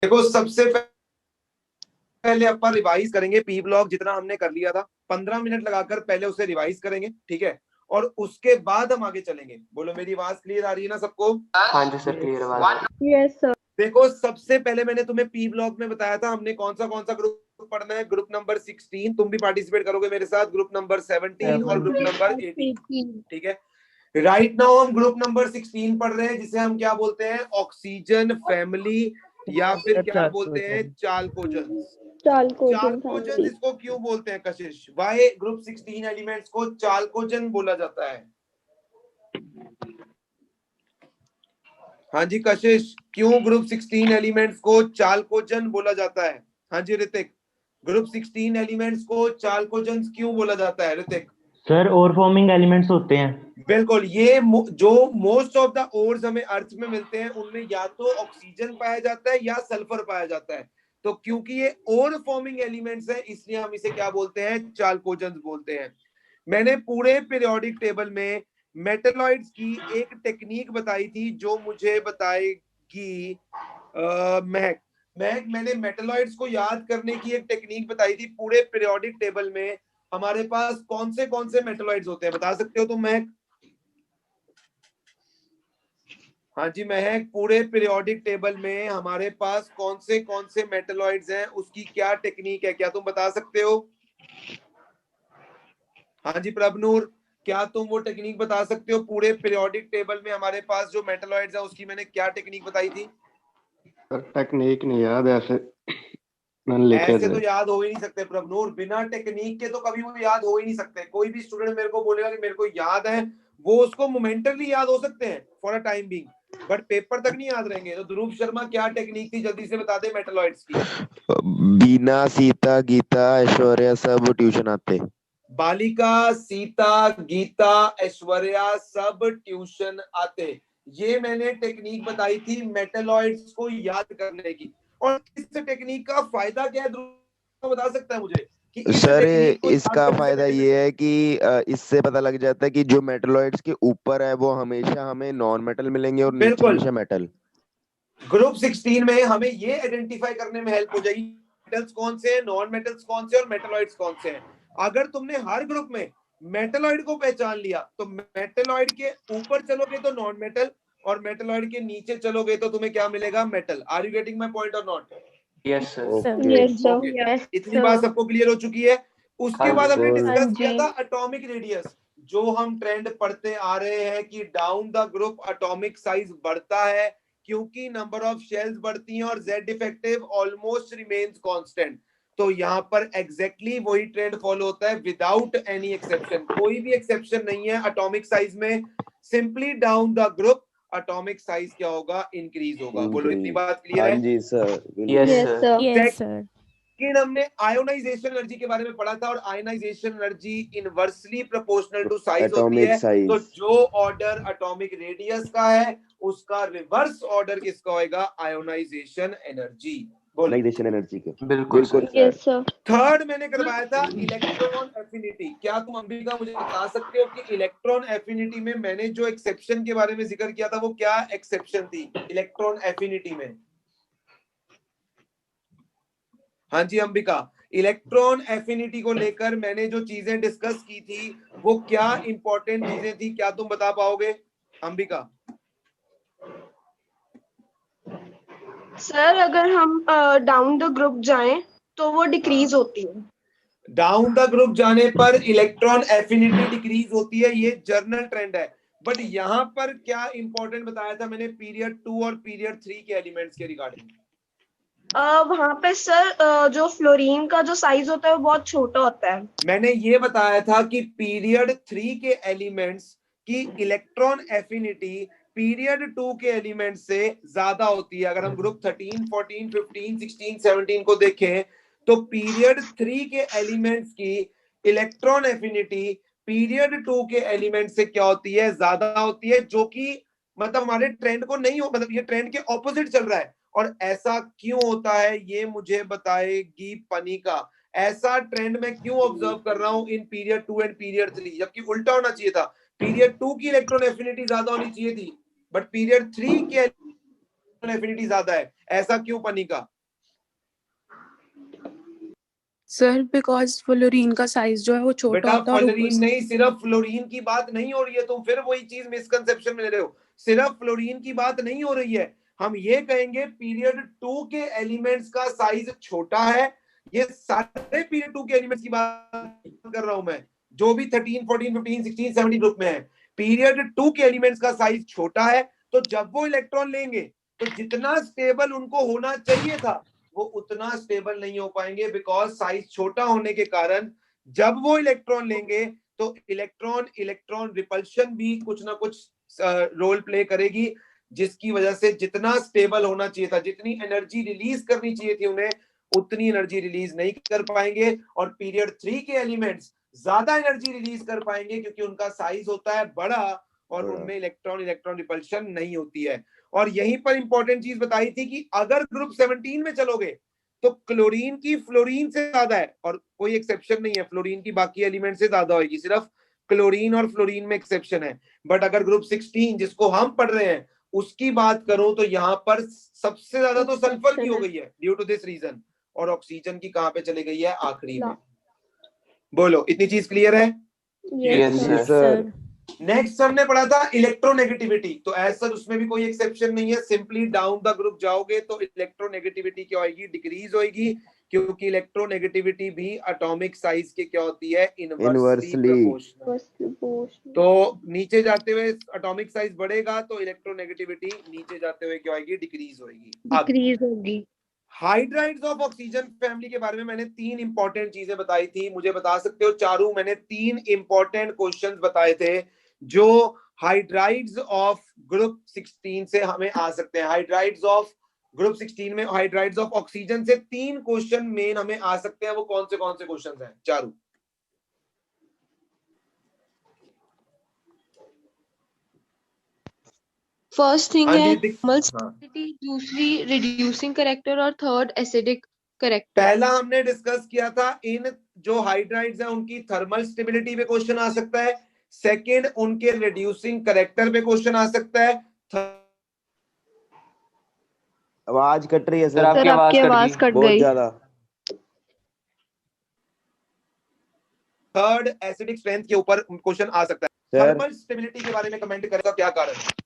देखो सबसे पहले अपन रिवाइज करेंगे पी ब्लॉक जितना हमने कर लिया था, 15 मिनट लगाकर पहले उसे रिवाइज करेंगे, ठीक है, और उसके बाद हम आगे चलेंगे। बोलो मेरी आवाज क्लियर आ रही है ना सबको? हाँ जी सर, क्लियर आवाज। Yes sir. देखो सबसे पहले मैंने तुम्हें पी ब्लॉक में बताया था हमने कौन सा ग्रुप पढ़ना है, ग्रुप नंबर 16। तुम भी पार्टिसिपेट करोगे मेरे साथ, ग्रुप नंबर 17 और ग्रुप नंबर 18, ठीक है। राइट नाउ हम ग्रुप नंबर 16 पढ़ रहे हैं, जिसे हम क्या बोलते हैं, ऑक्सीजन फैमिली, या फिर क्या बोलते हैं, चाल्कोजेंस। चाल्कोजेंस इसको क्यों बोलते हैं कशिश? वाई ग्रुप 16 एलिमेंट्स को चाल्कोजेन बोला जाता है? हाँ जी कशिश, क्यों ग्रुप 16 एलिमेंट्स को चाल्कोजेन बोला जाता है? हाँ जी ऋतिक, ग्रुप 16 एलिमेंट्स को चाल्कोजेंस क्यों बोला जाता है ऋतिक? सर और फॉर्मिंग एलिमेंट्स होते हैं। बिल्कुल, ये जो मोस्ट ऑफ द ओर्स हमें अर्थ में मिलते हैं उनमें या तो ऑक्सीजन पाया जाता है या सल्फर पाया जाता है। तो क्योंकि ये ओर फॉर्मिंग एलिमेंट्स है इसलिए हम इसे क्या बोलते हैं, चाल्कोजेंस बोलते हैं। मैंने पूरे पीरियोडिक टेबल में मेटलॉइड्स की एक टेक्निक बताई थी जो मुझे बताएगी महक। महक, मैंने मेटलॉइड्स को याद करने की एक टेक्निक बताई थी। पूरे पीरियोडिक टेबल में हमारे पास कौन से मेटलॉइड्स होते हैं, बता सकते हो तुम महक? हाँ जी महक, पूरे पीरियोडिक टेबल में हमारे पास कौन से मेटलॉइड्स हैं, उसकी क्या टेक्निक है, क्या तुम बता सकते हो? हाँ जी प्रभनूर, क्या तुम वो टेक्निक बता सकते हो? पूरे पीरियोडिक टेबल में हमारे पास जो मेटलॉइड्स हैं उसकी मैंने क्या टेक्निक बताई थी? टेक्निक नहीं याद, ऐसे ऐसे तो याद हो ही नहीं सकते प्रभनूर, बिना टेक्निक के तो कभी वो याद हो ही नहीं सकते। कोई भी स्टूडेंट मेरे को बोलेगा कि मेरे को याद है, वो उसको मोमेंटली याद हो सकते हैं for a time being, but paper तक नहीं याद रहेंगे। तो ध्रुव शर्मा क्या टेक्निक थी, जल्दी से बता दे मेटलॉइड्स की। बीना, सीता, गीता, ऐश्वर्या सब ट्यूशन आते। बालिका, सीता, गीता, ऐश्वर्या सब ट्यूशन आते। ये मैंने टेक्निक बताई थी मेटलॉइड्स को याद करने की। और इस टेक्निक का फायदा क्या है, ध्रुव बता सकता है मुझे कि इस सर टेक्निक को याद इसका करने से फायदा ये है कि इससे पता लग जाता है कि जो मेटलॉइड्स के ऊपर है वो हमेशा हमें नॉन मेटल मिलेंगे और नीचे बिल्कुल, हमेशा मेटल। ग्रुप 16 में हमें ये आइडेंटिफाई करने में हेल्प हो जाएगी मेटल्स कौन से हैं, नॉन मेटल्स कौन से और मेटलॉइड्स कौन से हैं। अगर तुमने हर ग्रुप में मेटलॉइड को पहचान लिया तो मेटलॉइड के ऊपर चलोगे तो नॉन मेटल, और मेटलॉइड के नीचे चलोगे तो तुम्हें क्या मिलेगा, metal. Are you getting my point or not? Yes sir. Okay, इतनी बात सबको क्लियर हो चुकी है। उसके हाँ बाद जी, हमने सर। डिस्कस किया था एटॉमिक रेडियस। जो हम ट्रेंड पढ़ते आ रहे हैं कि down the group atomic size बढ़ता है क्योंकि नंबर ऑफ शेल्स बढ़ती हैं और Z effective almost remains constant. तो यहाँ पर एग्जैक्टली वही ट्रेंड फॉलो होता है विदाउट एनी एक्सेप्शन। कोई भी एक्सेप्शन नहीं है एटॉमिक साइज में। Simply down the group atomic size क्या होगा, इंक्रीज होगा। बोलो इतनी बात क्लियर है? हाँ जी sir. Yes sir. Yes sir. लेकिन हमने आयोनाइजेशन एनर्जी के बारे में पढ़ा था, और ionization energy inversely proportional to size होती एटॉमिक है। साइज। तो जो ऑर्डर एटॉमिक रेडियस का है उसका रिवर्स ऑर्डर किसका होगा, आयोनाइजेशन एनर्जी। आयोनाइजेशन एनर्जी के। बिल्कुल सर। Yes sir. थर्ड मैंने करवाया था इलेक्ट्रॉन एफिनिटी। क्या तुम अंबिका मुझे बता सकते हो कि इलेक्ट्रॉन एफिनिटी में मैंने जो एक्सेप्शन के बारे में जिक्र किया था वो क्या एक्सेप्शन थी इलेक्ट्रॉन एफिनिटी में? हाँ जी अंबिका, इलेक्ट्रॉन एफिनिटी को लेकर मैंने जो चीजें डिस्कस की थी वो क्या इंपॉर्टेंट चीजें थी, क्या तुम बता पाओगे अंबिका? सर अगर हम डाउन द ग्रुप जाएं तो वो डिक्रीज होती है। डाउन द ग्रुप जाने पर इलेक्ट्रॉन एफिनिटी डिक्रीज होती है, ये जर्नल ट्रेंड है। बट यहां पर क्या इंपॉर्टेंट बताया था मैंने पीरियड 2 और पीरियड 3 के एलिमेंट्स के रिगार्डिंग? वहां पे सर जो फ्लोरीन का जो साइज होता है वो बहुत छोटा होता है। मैंने ये बताया था कि पीरियड 3 के एलिमेंट्स की इलेक्ट्रॉन एफिनिटी पीरियड 2 के एलिमेंट से ज्यादा होती है। अगर हम ग्रुप 13, 14, 15, 16, 17 को देखें तो पीरियड 3 के एलिमेंट्स की इलेक्ट्रॉन एफिनिटी पीरियड 2 के एलिमेंट से क्या होती है, ज्यादा होती है। जो कि मतलब हमारे ट्रेंड को नहीं हो, मतलब ये ट्रेंड के ऑपोजिट चल रहा है। और ऐसा क्यों होता है ये मुझे बताएगी पनिका। ऐसा ट्रेंड मैं क्यों ऑब्जर्व कर रहा हूं इन पीरियड 2 एंड पीरियड 3, जबकि उल्टा होना चाहिए था। पीरियड 2 की इलेक्ट्रॉन एफिनिटी ज्यादा होनी चाहिए थी, बट पीरियड 3 की एफिनिटी ज्यादा है। ऐसा क्यों पनिका? सर बिकॉज फ्लोरीन का साइज जो है वो छोटा बेटा होता है और ऊपर फ्लोरीन से नहीं, सिर्फ फ्लोरीन की बात नहीं हो रही है, तुम फिर वही चीज मिसकंसेप्शन में ले रहे हो। सिर्फ फ्लोरीन की बात नहीं हो रही है, हम ये कहेंगे पीरियड 2 के एलिमेंट्स का साइज छोटा है। ये सारे पीरियड 2 के एलिमेंट्स की बात कर रहा हूं मैं, जो भी 13, 14, 15, 16, 17 ग्रुप में है। पीरियड 2 के एलिमेंट्स का साइज छोटा है, तो जब वो इलेक्ट्रॉन लेंगे तो जितना स्टेबल उनको होना चाहिए था वो उतना स्टेबल नहीं हो पाएंगे, बिकॉज साइज छोटा होने के कारण जब वो इलेक्ट्रॉन लेंगे तो इलेक्ट्रॉन इलेक्ट्रॉन रिपल्शन भी कुछ ना कुछ रोल प्ले करेगी, जिसकी वजह से जितना स्टेबल होना चाहिए था, जितनी एनर्जी रिलीज करनी चाहिए थी उन्हें, उतनी एनर्जी रिलीज नहीं कर पाएंगे। और पीरियड 3 के एलिमेंट्स ज्यादा एनर्जी रिलीज कर पाएंगे क्योंकि उनका साइज होता है बड़ा और उनमें इलेक्ट्रॉन इलेक्ट्रॉन रिपल्शन नहीं होती है। और यहीं पर इंपॉर्टेंट चीज बताई थी कि अगर ग्रुप 17 में चलोगे तो क्लोरीन की फ्लोरीन से ज्यादा है, और कोई एक्सेप्शन नहीं है, फ्लोरीन की बाकी एलिमेंट से ज्यादा होगी, सिर्फ क्लोरीन और फ्लोरीन में एक्सेप्शन है। बट अगर ग्रुप 16 जिसको हम पढ़ रहे हैं उसकी बात करूं तो यहाँ पर सबसे ज्यादा तो सल्फर की हो गई है ड्यू टू दिस रीजन, और ऑक्सीजन की कहां पे चली गई है? आखिरी में। बोलो, इतनी चीज क्लियर है? Yes sir. नेक्स्ट हमने पढ़ा था इलेक्ट्रोनेगेटिविटी, तो ऐसा उसमें भी कोई एक्सेप्शन नहीं है, सिंपली डाउन द ग्रुप जाओगे तो इलेक्ट्रोनेगेटिविटी क्या होगी? डिक्रीज होगी, क्योंकि इलेक्ट्रोनेगेटिविटी भी एटॉमिक साइज के क्या होती है? Inversely proportional. तो नीचे जाते हुए एटॉमिक साइज बढ़ेगा तो इलेक्ट्रोनेगेटिविटी नीचे जाते हुए क्या होगी? डिक्रीज होगी। हाइड्राइड्स ऑफ ऑक्सीजन फैमिली के बारे में मैंने 3 इंपॉर्टेंट चीजें बताई थी, मुझे बता सकते हो चारू? मैंने 3 इंपॉर्टेंट क्वेश्चंस बताए थे जो हाइड्राइड्स ऑफ ग्रुप 16 से हमें आ सकते हैं। हाइड्राइड्स ऑफ ग्रुप 16 में हाइड्राइड्स ऑफ ऑक्सीजन से 3 क्वेश्चन मेन हमें आ सकते हैं। वो कौन से क्वेश्चन हैं चारू? फर्स्ट थिंग है हाँ। दूसरी रिड्यूसिंग करेक्टर और थर्ड एसिडिक करेक्टर। पहला हमने डिस्कस किया था इन जो हाइड्राइड्स हैं उनकी थर्मल स्टेबिलिटी पे क्वेश्चन आ सकता है, सेकंड उनके रिड्यूसिंग करेक्टर पे क्वेश्चन आ सकता है, आवाज कट रही है सर, सर, आपकी आवाज कट बहुत गई। ज्यादा। थर्ड एसिडिक स्ट्रेंथ के ऊपर क्वेश्चन आ सकता है। थर्मल स्टेबिलिटी के बारे में कमेंट करेगा, क्या कारण है?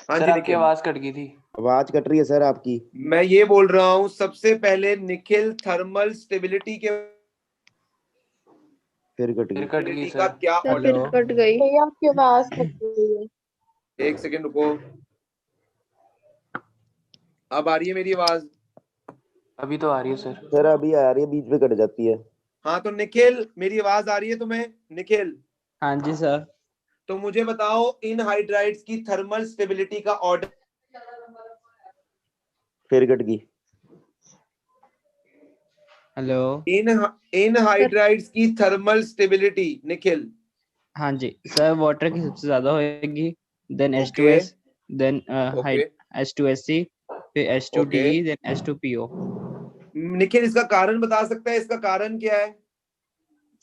हाँ सर, जी, आपकी आवाज कट गई थी। आवाज कट रही है सर आपकी। मैं ये बोल रहा हूं सबसे पहले निखिल थर्मल स्टेबिलिटी के फिर कट गई का क्या ऑर्डर? कट गई। आपकी आवाज कट गई है। एक सेकेंड रुको, अब आ रही है मेरी आवाज? अभी तो आ रही है सर। सर अभी आ रही है, बीच में कट जाती है। हाँ तो निखिल, मेरी आवाज आ रही है तुम्हें? निखिल, हाँ जी सर। तो मुझे बताओ इन हाइड्राइड्स की थर्मल स्टेबिलिटी का ऑर्डर। फिर कट गई। हेलो। इन हाइड्राइड्स की थर्मल स्टेबिलिटी निखिल। हाँ जी सर, वाटर की सबसे ज्यादा होगी, देन H2S, देन H2SC, फिर H2DE, देन H2PO। निखिल इसका कारण बता सकता है? इसका कारण क्या है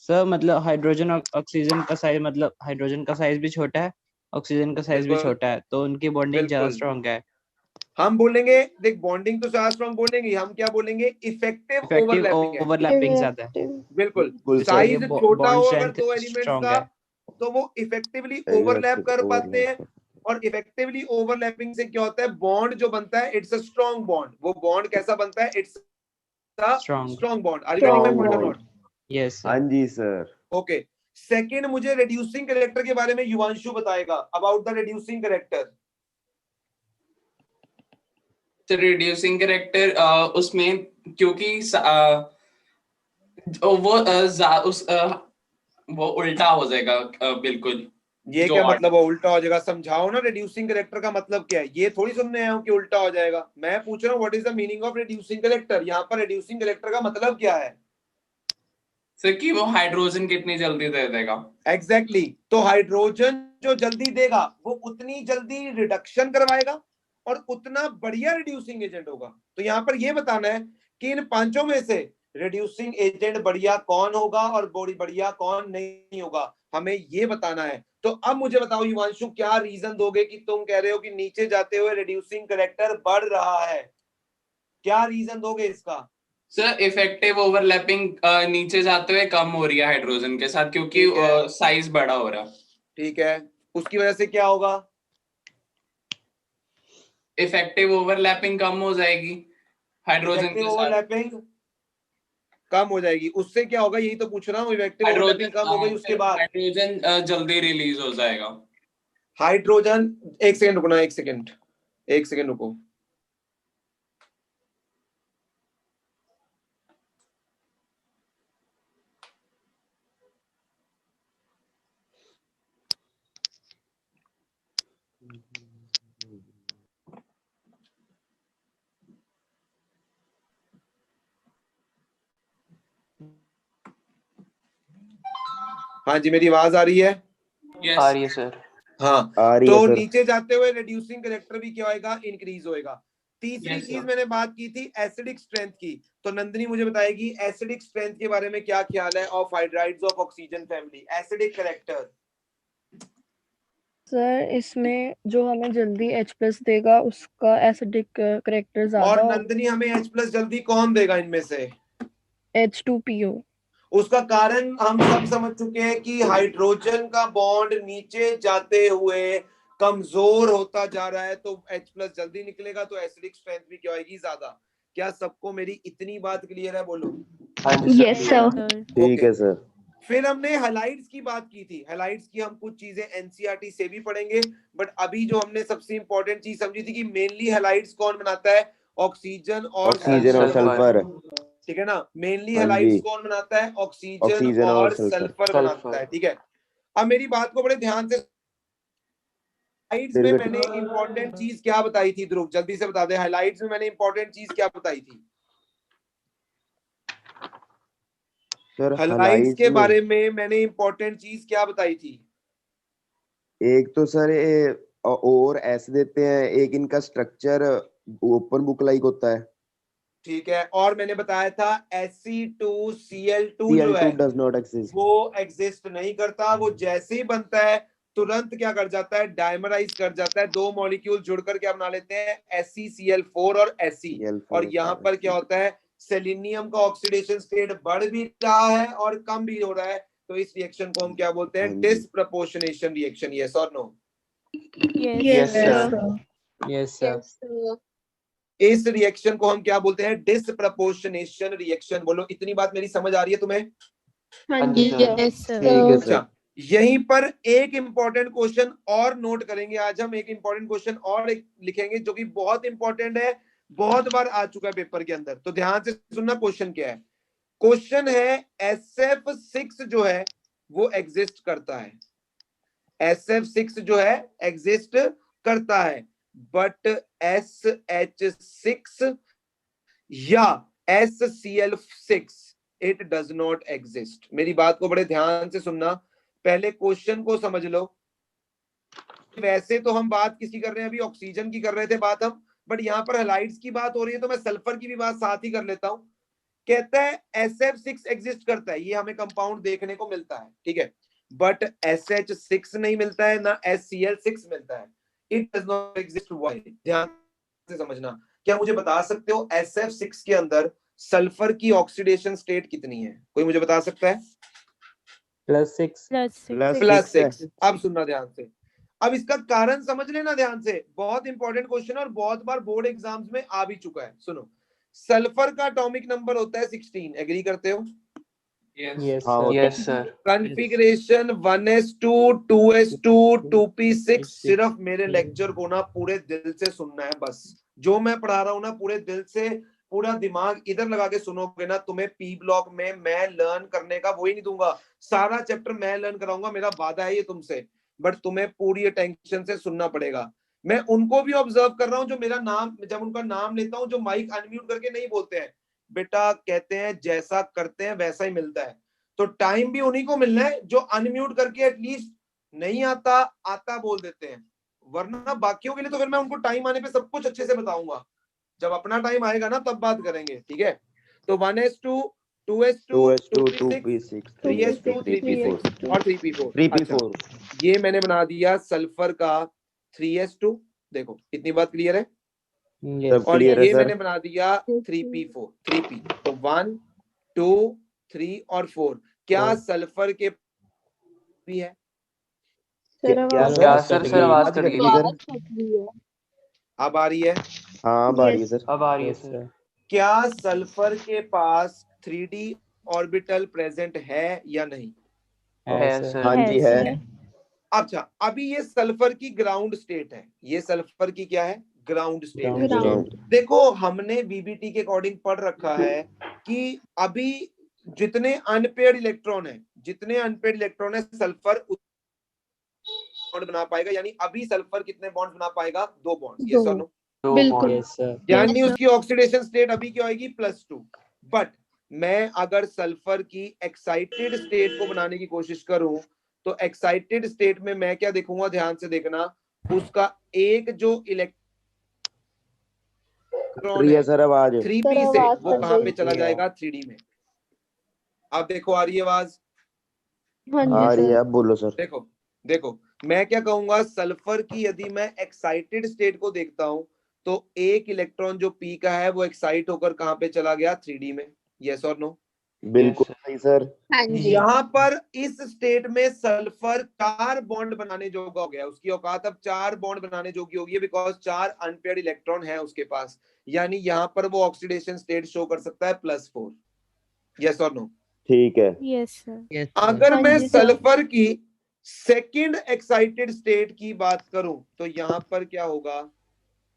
सर? मतलब हाइड्रोजन और ऑक्सीजन का साइज, मतलब हाइड्रोजन का साइज भी छोटा है, ऑक्सीजन का साइज भी छोटा है, तो उनकी बॉन्डिंग ज्यादा स्ट्रॉन्ग है। हम बोलेंगे, देख बॉन्डिंग तो ज्यादा स्ट्रॉन्ग बोलेंगे, हम क्या बोलेंगे? इफेक्टिव ओवरलैपिंग ज्यादा है। बिल्कुल, साइज छोटा हो अगर दो एलिमेंट्स स्ट्रॉन्ग का है, तो वो इफेक्टिवली ओवरलैप कर पाते हैं, और इफेक्टिवली ओवरलैपिंग से क्या होता है? बॉन्ड जो बनता है इट्स अ स्ट्रॉन्ग बॉन्ड। वो बॉन्ड कैसा बनता है? It's a strong bond. Are you getting my point or not? Yes हाँ जी सर। ओके, सेकंड मुझे रिड्यूसिंग कैरेक्टर के बारे में युवांशु बताएगा, अबाउट द रिड्यूसिंग कैरेक्टर। तो रिड्यूसिंग कैरेक्टर उसमें क्योंकि वो उल्टा हो जाएगा बिल्कुल। ये क्या मतलब है उल्टा हो जाएगा? समझाओ ना, रिड्यूसिंग कैरेक्टर का मतलब क्या है? ये थोड़ी सुनने आया हूं कि उल्टा हो जाएगा। मैं पूछ रहा हूँ what is the meaning of reducing character. यहाँ पर रिड्यूसिंग कैरेक्टर का मतलब क्या है? सर कि वो हाइड्रोजन कितनी जल्दी दे देगा। एग्जैक्टली तो हाइड्रोजन जो जल्दी देगा वो उतनी जल्दी रिडक्शन करवाएगा और उतना बढ़िया रिड्यूसिंग एजेंट होगा। तो यहाँ पर ये बताना है कि इन पांचों में से रिड्यूसिंग एजेंट बढ़िया कौन होगा और बढ़िया कौन नहीं होगा। हमें ये बताना है। तो अब मुझे बताओ युवांशु, क्या रीजन दोगे कि तुम कह रहे हो कि नीचे जाते हुए रिड्यूसिंग करेक्टर बढ़ रहा है? क्या रीजन दोगे इसका? सर इफेक्टिव ओवरलैपिंग नीचे जाते हुए कम हो रही है हाइड्रोजन के साथ, क्योंकि ठीक है। साइज बड़ा हो रहा है। ठीक है, उसकी वजह से क्या होगा? इफेक्टिव ओवरलैपिंग कम हो जाएगी हाइड्रोजन इफेक्टिव के साथ। ओवरलैपिंग कम हो जाएगी, उससे क्या होगा यही तो पूछ रहा हूँ। इफेक्टिव ओवरलैपिंग कम हो गई, उसके बाद हाइड्रोजन जल्दी रिलीज हो जाएगा। हाइड्रोजन, एक सेकंड रुकना, एक सेकंड रुको। हाँ जी, मेरी आवाज आ रही है? आ रही है सर। हाँ, आ रही है तो सर। नीचे जाते हुए रिड्यूसिंग करेक्टर भी क्या होएगा? इंक्रीज होएगा। तीसरी Yes, चीज sir. मैंने बात की थी एसिडिक स्ट्रेंथ की, तो नंदिनी मुझे बताएगी एसिडिक स्ट्रेंथ के बारे में क्या ख्याल है of hydrides of oxygen family, acidic character. Sir इसमें जो हमें जल्दी H+ देगा उसका एसिडिक करेक्टर और ज्यादा, नंदिनी हमें H+ जल्दी कौन देगा इनमें से? H2PO। उसका कारण हम सब समझ चुके हैं कि हाइड्रोजन का बॉन्ड नीचे जाते हुए कमजोर होता जा रहा है, तो H+ जल्दी निकलेगा, तो एसिडिक स्ट्रेंथ भी क्या होगी? ज्यादा। क्या सबको मेरी इतनी बात क्लियर है? बोलो। हाँ जी सर। Yes, sir. ठीक है सर। फिर हमने हैलाइड्स की बात की थी। हैलाइड्स की हम कुछ चीजें एनसीईआरटी से भी पढ़ेंगे, बट अभी जो हमने सबसे इंपॉर्टेंट चीज समझी थी कि मेनली हैलाइड्स कौन बनाता है? ऑक्सीजन और ऑक्सीजन और सल्फर। ठीक है ना? मेनली हाँ हैलाइड्स जी। कौन बनाता है? ऑक्सीजन ऑक्सीजन और और सल्फर। सल्फर बनाता है। ठीक है, अब मेरी बात को बड़े ध्यान से, हाइलाइट्स में मैंने इंपॉर्टेंट चीज क्या बताई थी? ध्रुव जल्दी से बता दे, हाइलाइट्स में मैंने इंपॉर्टेंट चीज क्या बताई थी? सर हाइलाइट्स के में बारे में मैंने इंपॉर्टेंट चीज क्या बताई थी? एक तो सर ये और ऐसे देते हैं, एक इनका स्ट्रक्चर ओपन बुक लाइक होता है। ठीक है, और मैंने बताया था Sc2Cl2 जो है डज नॉट एग्जिस्ट, वो एग्जिस्ट नहीं करता। वो जैसे ही बनता है तुरंत क्या कर जाता है? डायमराइज कर जाता है। दो मॉलिक्यूल जुड़कर क्या बना लेते हैं? SeCl4 और Se। और यहाँ पर क्या होता है? सेलेनियम का ऑक्सीडेशन स्टेट बढ़ भी रहा है और कम भी हो रहा है, तो इस रिएक्शन को हम क्या बोलते हैं? Disproportionation reaction. Yes or no? Yes sir. Yes, sir. Yes, sir. इस रिएक्शन को हम क्या बोलते हैं? Disproportionation reaction. बोलो, इतनी बात मेरी समझ आ रही है तुम्हें? हाँ जी सर। Yes, ठीक है sir. सर। अच्छा, यहीं पर एक इंपॉर्टेंट क्वेश्चन और नोट करेंगे। आज हम एक इंपॉर्टेंट क्वेश्चन और लिखेंगे जो कि बहुत इंपॉर्टेंट है, बहुत बार आ चुका है पेपर के अंदर। तो ध्यान से सुनना, क्वेश्चन क्या है? क्वेश्चन है SF6 जो है वो एग्जिस्ट करता है। SF6 जो है एग्जिस्ट करता है, बट SH6 या SCl6 it does not exist. मेरी बात को बड़े ध्यान से सुनना, पहले क्वेश्चन को समझ लो। वैसे तो हम बात किसकी कर रहे हैं? अभी ऑक्सीजन की कर रहे थे बात हम, बट यहाँ पर हैलाइड्स की बात हो रही है, तो मैं सल्फर की भी बात साथ ही कर लेता हूं। कहता है SF6 एग्जिस्ट करता है, ये हमें कंपाउंड देखने को मिलता है, ठीक है, बट SH6 नहीं मिलता है, ना SCl6 मिलता है। It does not exist. Why? ध्यान से समझना। क्या मुझे बता सकते हो SF6 के अंदर सल्फर की ऑक्सीडेशन स्टेट कितनी है? कोई मुझे बता सकता है? +6. +6। अब सुनना ध्यान से, अब इसका कारण समझ लेना ध्यान से। बहुत इंपॉर्टेंट क्वेश्चन और बहुत बार बोर्ड एग्जाम्स में आ भी चुका है। सुनो, सल्फर का एटॉमिक नंबर होता है 16। एग्री करते हो? Yes, हाँ, sir. Yes sir. Configuration 1s2 2s2 2p6। सिर्फ मेरे लेक्चर को ना पूरे दिल से सुनना है बस। जो मैं पढ़ा रहा हूं ना पूरे दिल से, पूरा दिमाग इधर लगा के सुनोगे ना, तुम्हें पी ब्लॉक में मैं लर्न करने का वही नहीं दूंगा। सारा चैप्टर मैं लर्न कराऊंगा, मेरा वादा है ये तुमसे, बट तुम्हें पूरी अटेंशन से सुनना पड़ेगा। मैं उनको भी ऑब्जर्व कर रहा हूं जो मेरा नाम, जब उनका नाम लेता हूं, जो माइक अनम्यूट करके नहीं बोलते हैं। बेटा कहते हैं जैसा करते हैं वैसा ही मिलता है, तो टाइम भी उन्हीं को मिलना है जो अनम्यूट करके एटलीस्ट नहीं आता आता बोल देते हैं। वरना बाकियों के लिए तो फिर मैं उनको टाइम आने पे सब कुछ अच्छे से बताऊंगा। जब अपना टाइम आएगा ना तब बात करेंगे, ठीक है? तो 1s2 2s2 2p6 2p6 3s2 3p6 3s2 और 3p4 3p4 ये मैंने बना दिया सल्फर का 3s2। देखो इतनी बात क्लियर है। Yes. और क्लियर है ये सर। मैंने बना दिया 3p4 3p। तो 1 2 3 और 4 क्या Four. सल्फर के भी है? सर क्या आवाज क्या सर? सर आवाज आवाज कट कट गई गई थी। सर। अब आ रही है। हाँ अब आ रही है सर। अब आ रही है Yes, सर। sir. क्या सल्फर के पास 3d ऑर्बिटल प्रेजेंट है या नहीं? है sir. सर। हाँ जी है। अच्छा अभी ये सल्फर की ग्राउंड स्टेट है। ये सल्फर की क्या है? ग्राउंड स्टेट है। Ground Ground. state. देखो हमने बीबीटी के अकॉर्डिंग पढ़ रखा है कि अभी जितने अनपेयर्ड इलेक्ट्रॉन है सल्फर बॉन्ड बना पाएगा। यानी अभी सल्फर कितने बॉन्ड बना पाएगा? 2 बॉन्ड। Yes or no? दो बिल्कुल। बॉन्ड। Yes, sir. यानी उसकी ऑक्सीडेशन स्टेट अभी क्या होगी? +2। बट मैं अगर सल्फर की एक्साइटेड स्टेट को बनाने की कोशिश करूं तो एक्साइटेड स्टेट में मैं क्या देखूंगा? ध्यान से देखना, उसका एक जो इलेक्ट्रॉन रही है है सर आवाज। 3p सर से आवाज वो कट कहां गई पे चला थी। जाएगा? 3d में। अब देखो आ रही है आवाज? हाँ जी आ रही है सर। अब बोलो सर। देखो देखो मैं क्या कहूंगा, सल्फर की यदि मैं एक्साइटेड स्टेट को देखता हूं तो एक इलेक्ट्रॉन जो पी का है वो एक्साइट होकर कहां पे चला गया? 3d में। Yes or no? बिल्कुल सही सर। हाँ जी। यहाँ पर इस स्टेट में सल्फर 4 बॉन्ड बनाने जोगा हो गया। उसकी औकात अब 4 बॉन्ड बनाने जोगी होगी है, बिकॉज 4 अनपेयर्ड इलेक्ट्रॉन है उसके पास। यानी यहाँ पर वो ऑक्सीडेशन स्टेट शो कर सकता है +4। Yes or no? ठीक है। Yes, sir. Yes, sir. अगर हाँ मैं जी सर। सल्फर की सेकंड एक्साइटेड स्टेट की बात करूं तो यहां पर क्या होगा?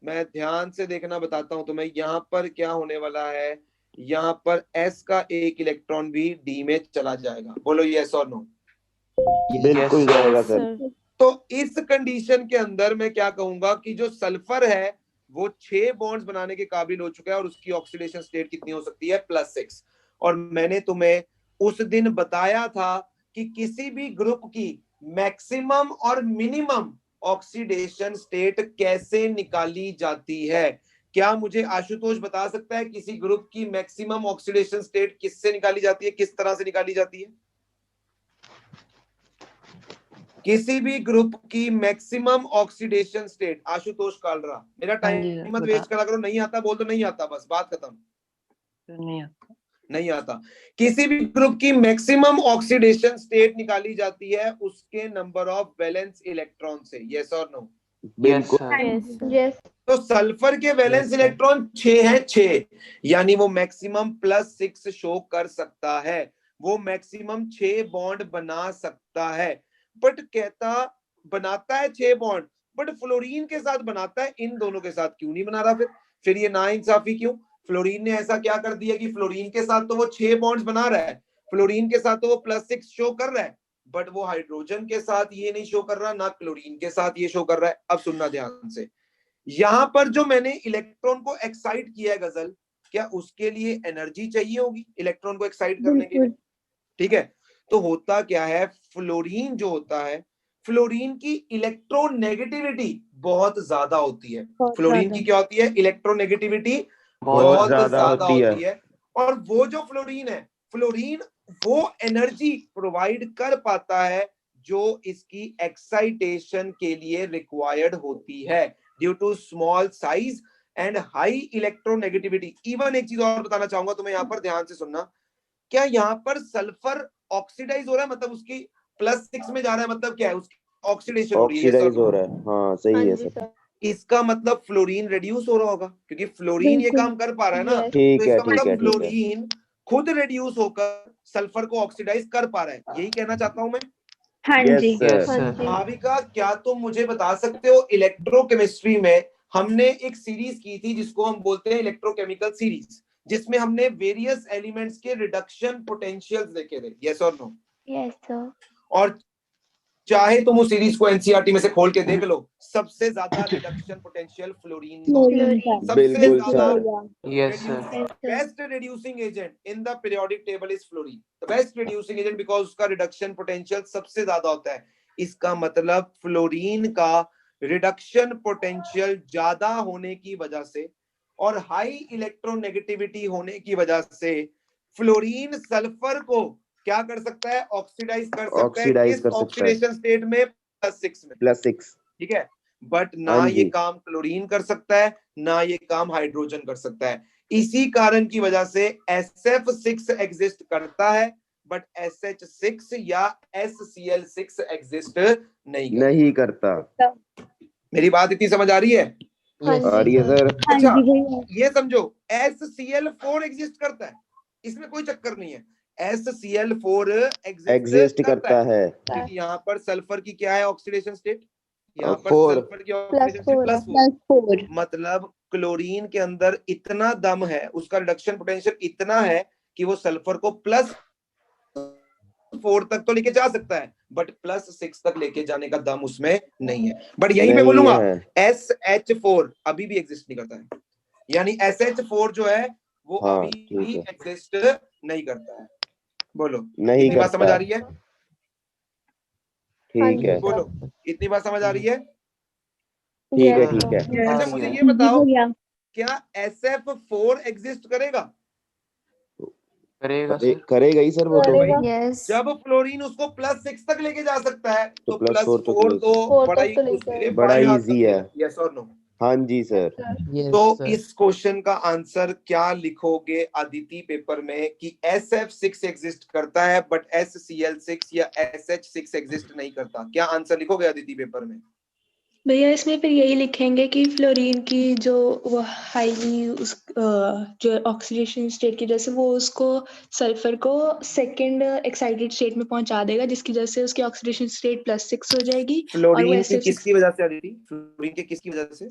मैं ध्यान से देखना बताता हूं तुम्हें। यहां पर क्या होने वाला है? यहां पर s का एक इलेक्ट्रॉन भी d में चला जाएगा। बोलो यस और नो? बिल्कुल Yes, जाएगा Yes, सर। sir. तो इस कंडीशन के अंदर मैं क्या कहूंगा कि जो सल्फर है वो 6 बॉन्ड्स बनाने के काबिल हो चुका है और उसकी ऑक्सीडेशन स्टेट कितनी हो सकती है? +6। और मैंने तुम्हें उस दिन बताया था कि किसी भी ग्रुप की मैक्सिमम और मिनिमम ऑक्सीडेशन स्टेट कैसे निकाली जाती है। क्या मुझे आशुतोष बता सकता है किसी ग्रुप की मैक्सिमम ऑक्सीडेशन स्टेट किससे निकाली जाती है? किस तरह से निकाली जाती है? किसी भी ग्रुप की maximum oxidation state. Ashutosh Kalra, मेरा टाइम मत वेस्ट करा करो। नहीं आता बोल तो नहीं आता, बस बात खत्म। नहीं आता। किसी भी ग्रुप की मैक्सिमम ऑक्सीडेशन स्टेट निकाली जाती है उसके नंबर ऑफ वैलेंस इलेक्ट्रॉन से। Yes or no? Yes sir. Yes, sir. Yes. तो सल्फर के वैलेंस Yes, sir. इलेक्ट्रॉन 6 हैं, 6। यानी वो मैक्सिमम +6 शो कर सकता है। वो मैक्सिमम 6 बॉन्ड बना सकता है। बट कहता बनाता है 6 बॉन्ड, बट फ्लोरीन के साथ बनाता है, इन दोनों के साथ क्यों नहीं बना रहा? फिर ये नाइंसाफी क्यों? फ्लोरीन ने ऐसा क्या कर दिया कि फ्लोरीन के साथ तो वो 6 बॉन्ड्स बना रहा है, फ्लोरीन के साथ तो वो +6 शो कर रहा है, बट वो हाइड्रोजन के साथ ये नहीं शो कर रहा, ना क्लोरीन के साथ ये शो कर रहा है। अब सुनना ध्यान से, यहां पर जो मैंने इलेक्ट्रॉन को एक्साइट किया है गजल, क्या उसके लिए एनर्जी चाहिए होगी इलेक्ट्रॉन को एक्साइट करने के लिए? ठीक है। तो होता क्या है, फ्लोरीन जो होता है, फ्लोरीन की इलेक्ट्रोनेगेटिविटी बहुत ज्यादा होती है। फ्लोरीन की क्या होती है? इलेक्ट्रोनेगेटिविटी बहुत ज्यादा होती है। और वो जो फ्लोरीन है, फ्लोरीन वो एनर्जी प्रोवाइड कर पाता है जो इसकी एक्साइटेशन के लिए रिक्वायर्ड होती है, due to small size and high electronegativity. Even एक चीज और बताना चाहूंगा तुम्हें, यहां पर ध्यान से सुनना। क्या यहाँ पर सल्फर ऑक्सीडाइज हो रहा है? मतलब उसकी +6 में जा रहा है, मतलब क्या है? उसकी ऑक्सीडेशन हो रही है। ऑक्सीडाइज हो रहा है। हाँ सही है सर। इसका मतलब फ्लोरीन रिड्यूस हो रहा होगा, क्योंकि फ्लोरीन ये काम कर पा रहा है ना। ठीक तो है इसका ठीक है मतलब ठीक है। फ्लोरीन खुद रिड्यूस होकर सल्फर को ऑक्सीडाइज कर पा रहा है। यही कहना चाहता हूं मैं। हाँ यस जी। सर। Yes sir. भाविका, क्या तुम मुझे बता सकते हो, इलेक्ट्रोकेमिस्ट्री में हमने एक सीरीज की थी जिसको हम बोलते हैं इलेक्ट्रोकेमिकल सीरीज, जिसमें हमने वेरियस एलिमेंट्स के रिडक्शन पोटेंशियल्स देखे थे। Yes or no? Yes sir. और चाहे तुम उस सीरीज को एनसीईआरटी में से खोल के देख लो, सबसे ज्यादा रिडक्शन पोटेंशियल फ्लोरीन का होता है। सबसे बिल्कुल ज्यादा yes sir. Best reducing agent in the periodic table is fluorine, the best reducing agent, because उसका रिडक्शन पोटेंशियल सबसे ज्यादा होता है। इसका मतलब फ्लोरीन का रिडक्शन पोटेंशियल ज्यादा होने की वजह से और हाई इलेक्ट्रोनेगेटिविटी होने की वजह से फ्लोरीन सल्फर को क्या कर सकता है? ऑक्सीडाइज कर सकता है। ऑक्सीडाइज किस कर सकता है ऑक्सीडेशन स्टेट में? +6 में। +6। ठीक है, बट ना हाँ ये जी। काम क्लोरीन कर सकता है, ना ये काम हाइड्रोजन कर सकता है। इसी कारण की वजह से SF6 एग्जिस्ट करता है, बट SH6 या SCl6 एग्जिस्ट नहीं करता। मेरी बात इतनी समझ आ रही है? आ रही है सर। अच्छा, ये समझो SCl4 एग्जिस्ट करता है, इसमें कोई चक्कर नहीं है। SCl4 एग्जिस्ट करता है। क्योंकि यहाँ पर सल्फर की क्या है ऑक्सीडेशन स्टेट? यहाँ पर 4। सल्फर की ऑक्सीडेशन स्टेट +4। मतलब क्लोरीन के अंदर इतना दम है, उसका रिडक्शन पोटेंशियल इतना है कि वो सल्फर को +4 तक तो लेके जा सकता है, बट +6 तक लेके जाने का दम उसमें नहीं है। बट यही मैं बोलूंगा, SH4 अभी भी एग्जिस्ट नहीं करता है, यानी SH4 जो है वो हाँ, अभी भी एग्जिस्ट नहीं करता है। बोलो, नहीं इतनी बात समझ आ करता। रही है? ठीक है। बोलो, इतनी बात समझ आ रही है? ठीक है, ठीक है। अच्छा, मुझे ये बताओ, क्या SF4 एग्जिस्ट करेगा? करेगा करेगा ही सर वो तो। जब फ्लोरीन उसको +6 तक लेके जा सकता है तो +4 +4 तो बड़ा ही उसके लिए बड़ा बाएं हाथ इजी तक है। Yes or no? हाँ जी सर। तो इस क्वेश्चन का आंसर क्या लिखोगे अदिति पेपर में कि SF6 एग्जिस्ट करता है बट SCl6 या SH6 एग्जिस्ट नहीं करता? क्या आंसर लिखोगे अदिति पेपर में? भैया इसमें फिर यही लिखेंगे कि फ्लोरीन की जो वो हाईली जो ऑक्सीडेशन स्टेट की वजह से वो उसको सल्फर को सेकंड एक्साइटेड स्टेट में पहुंचा देगा, जिसकी वजह से उसकी ऑक्सीडेशन स्टेट +6 हो जाएगी। और वो फ्लोरीन की SF6 किसकी वजह से अदिति? फ्लोरीन के किसकी वजह से?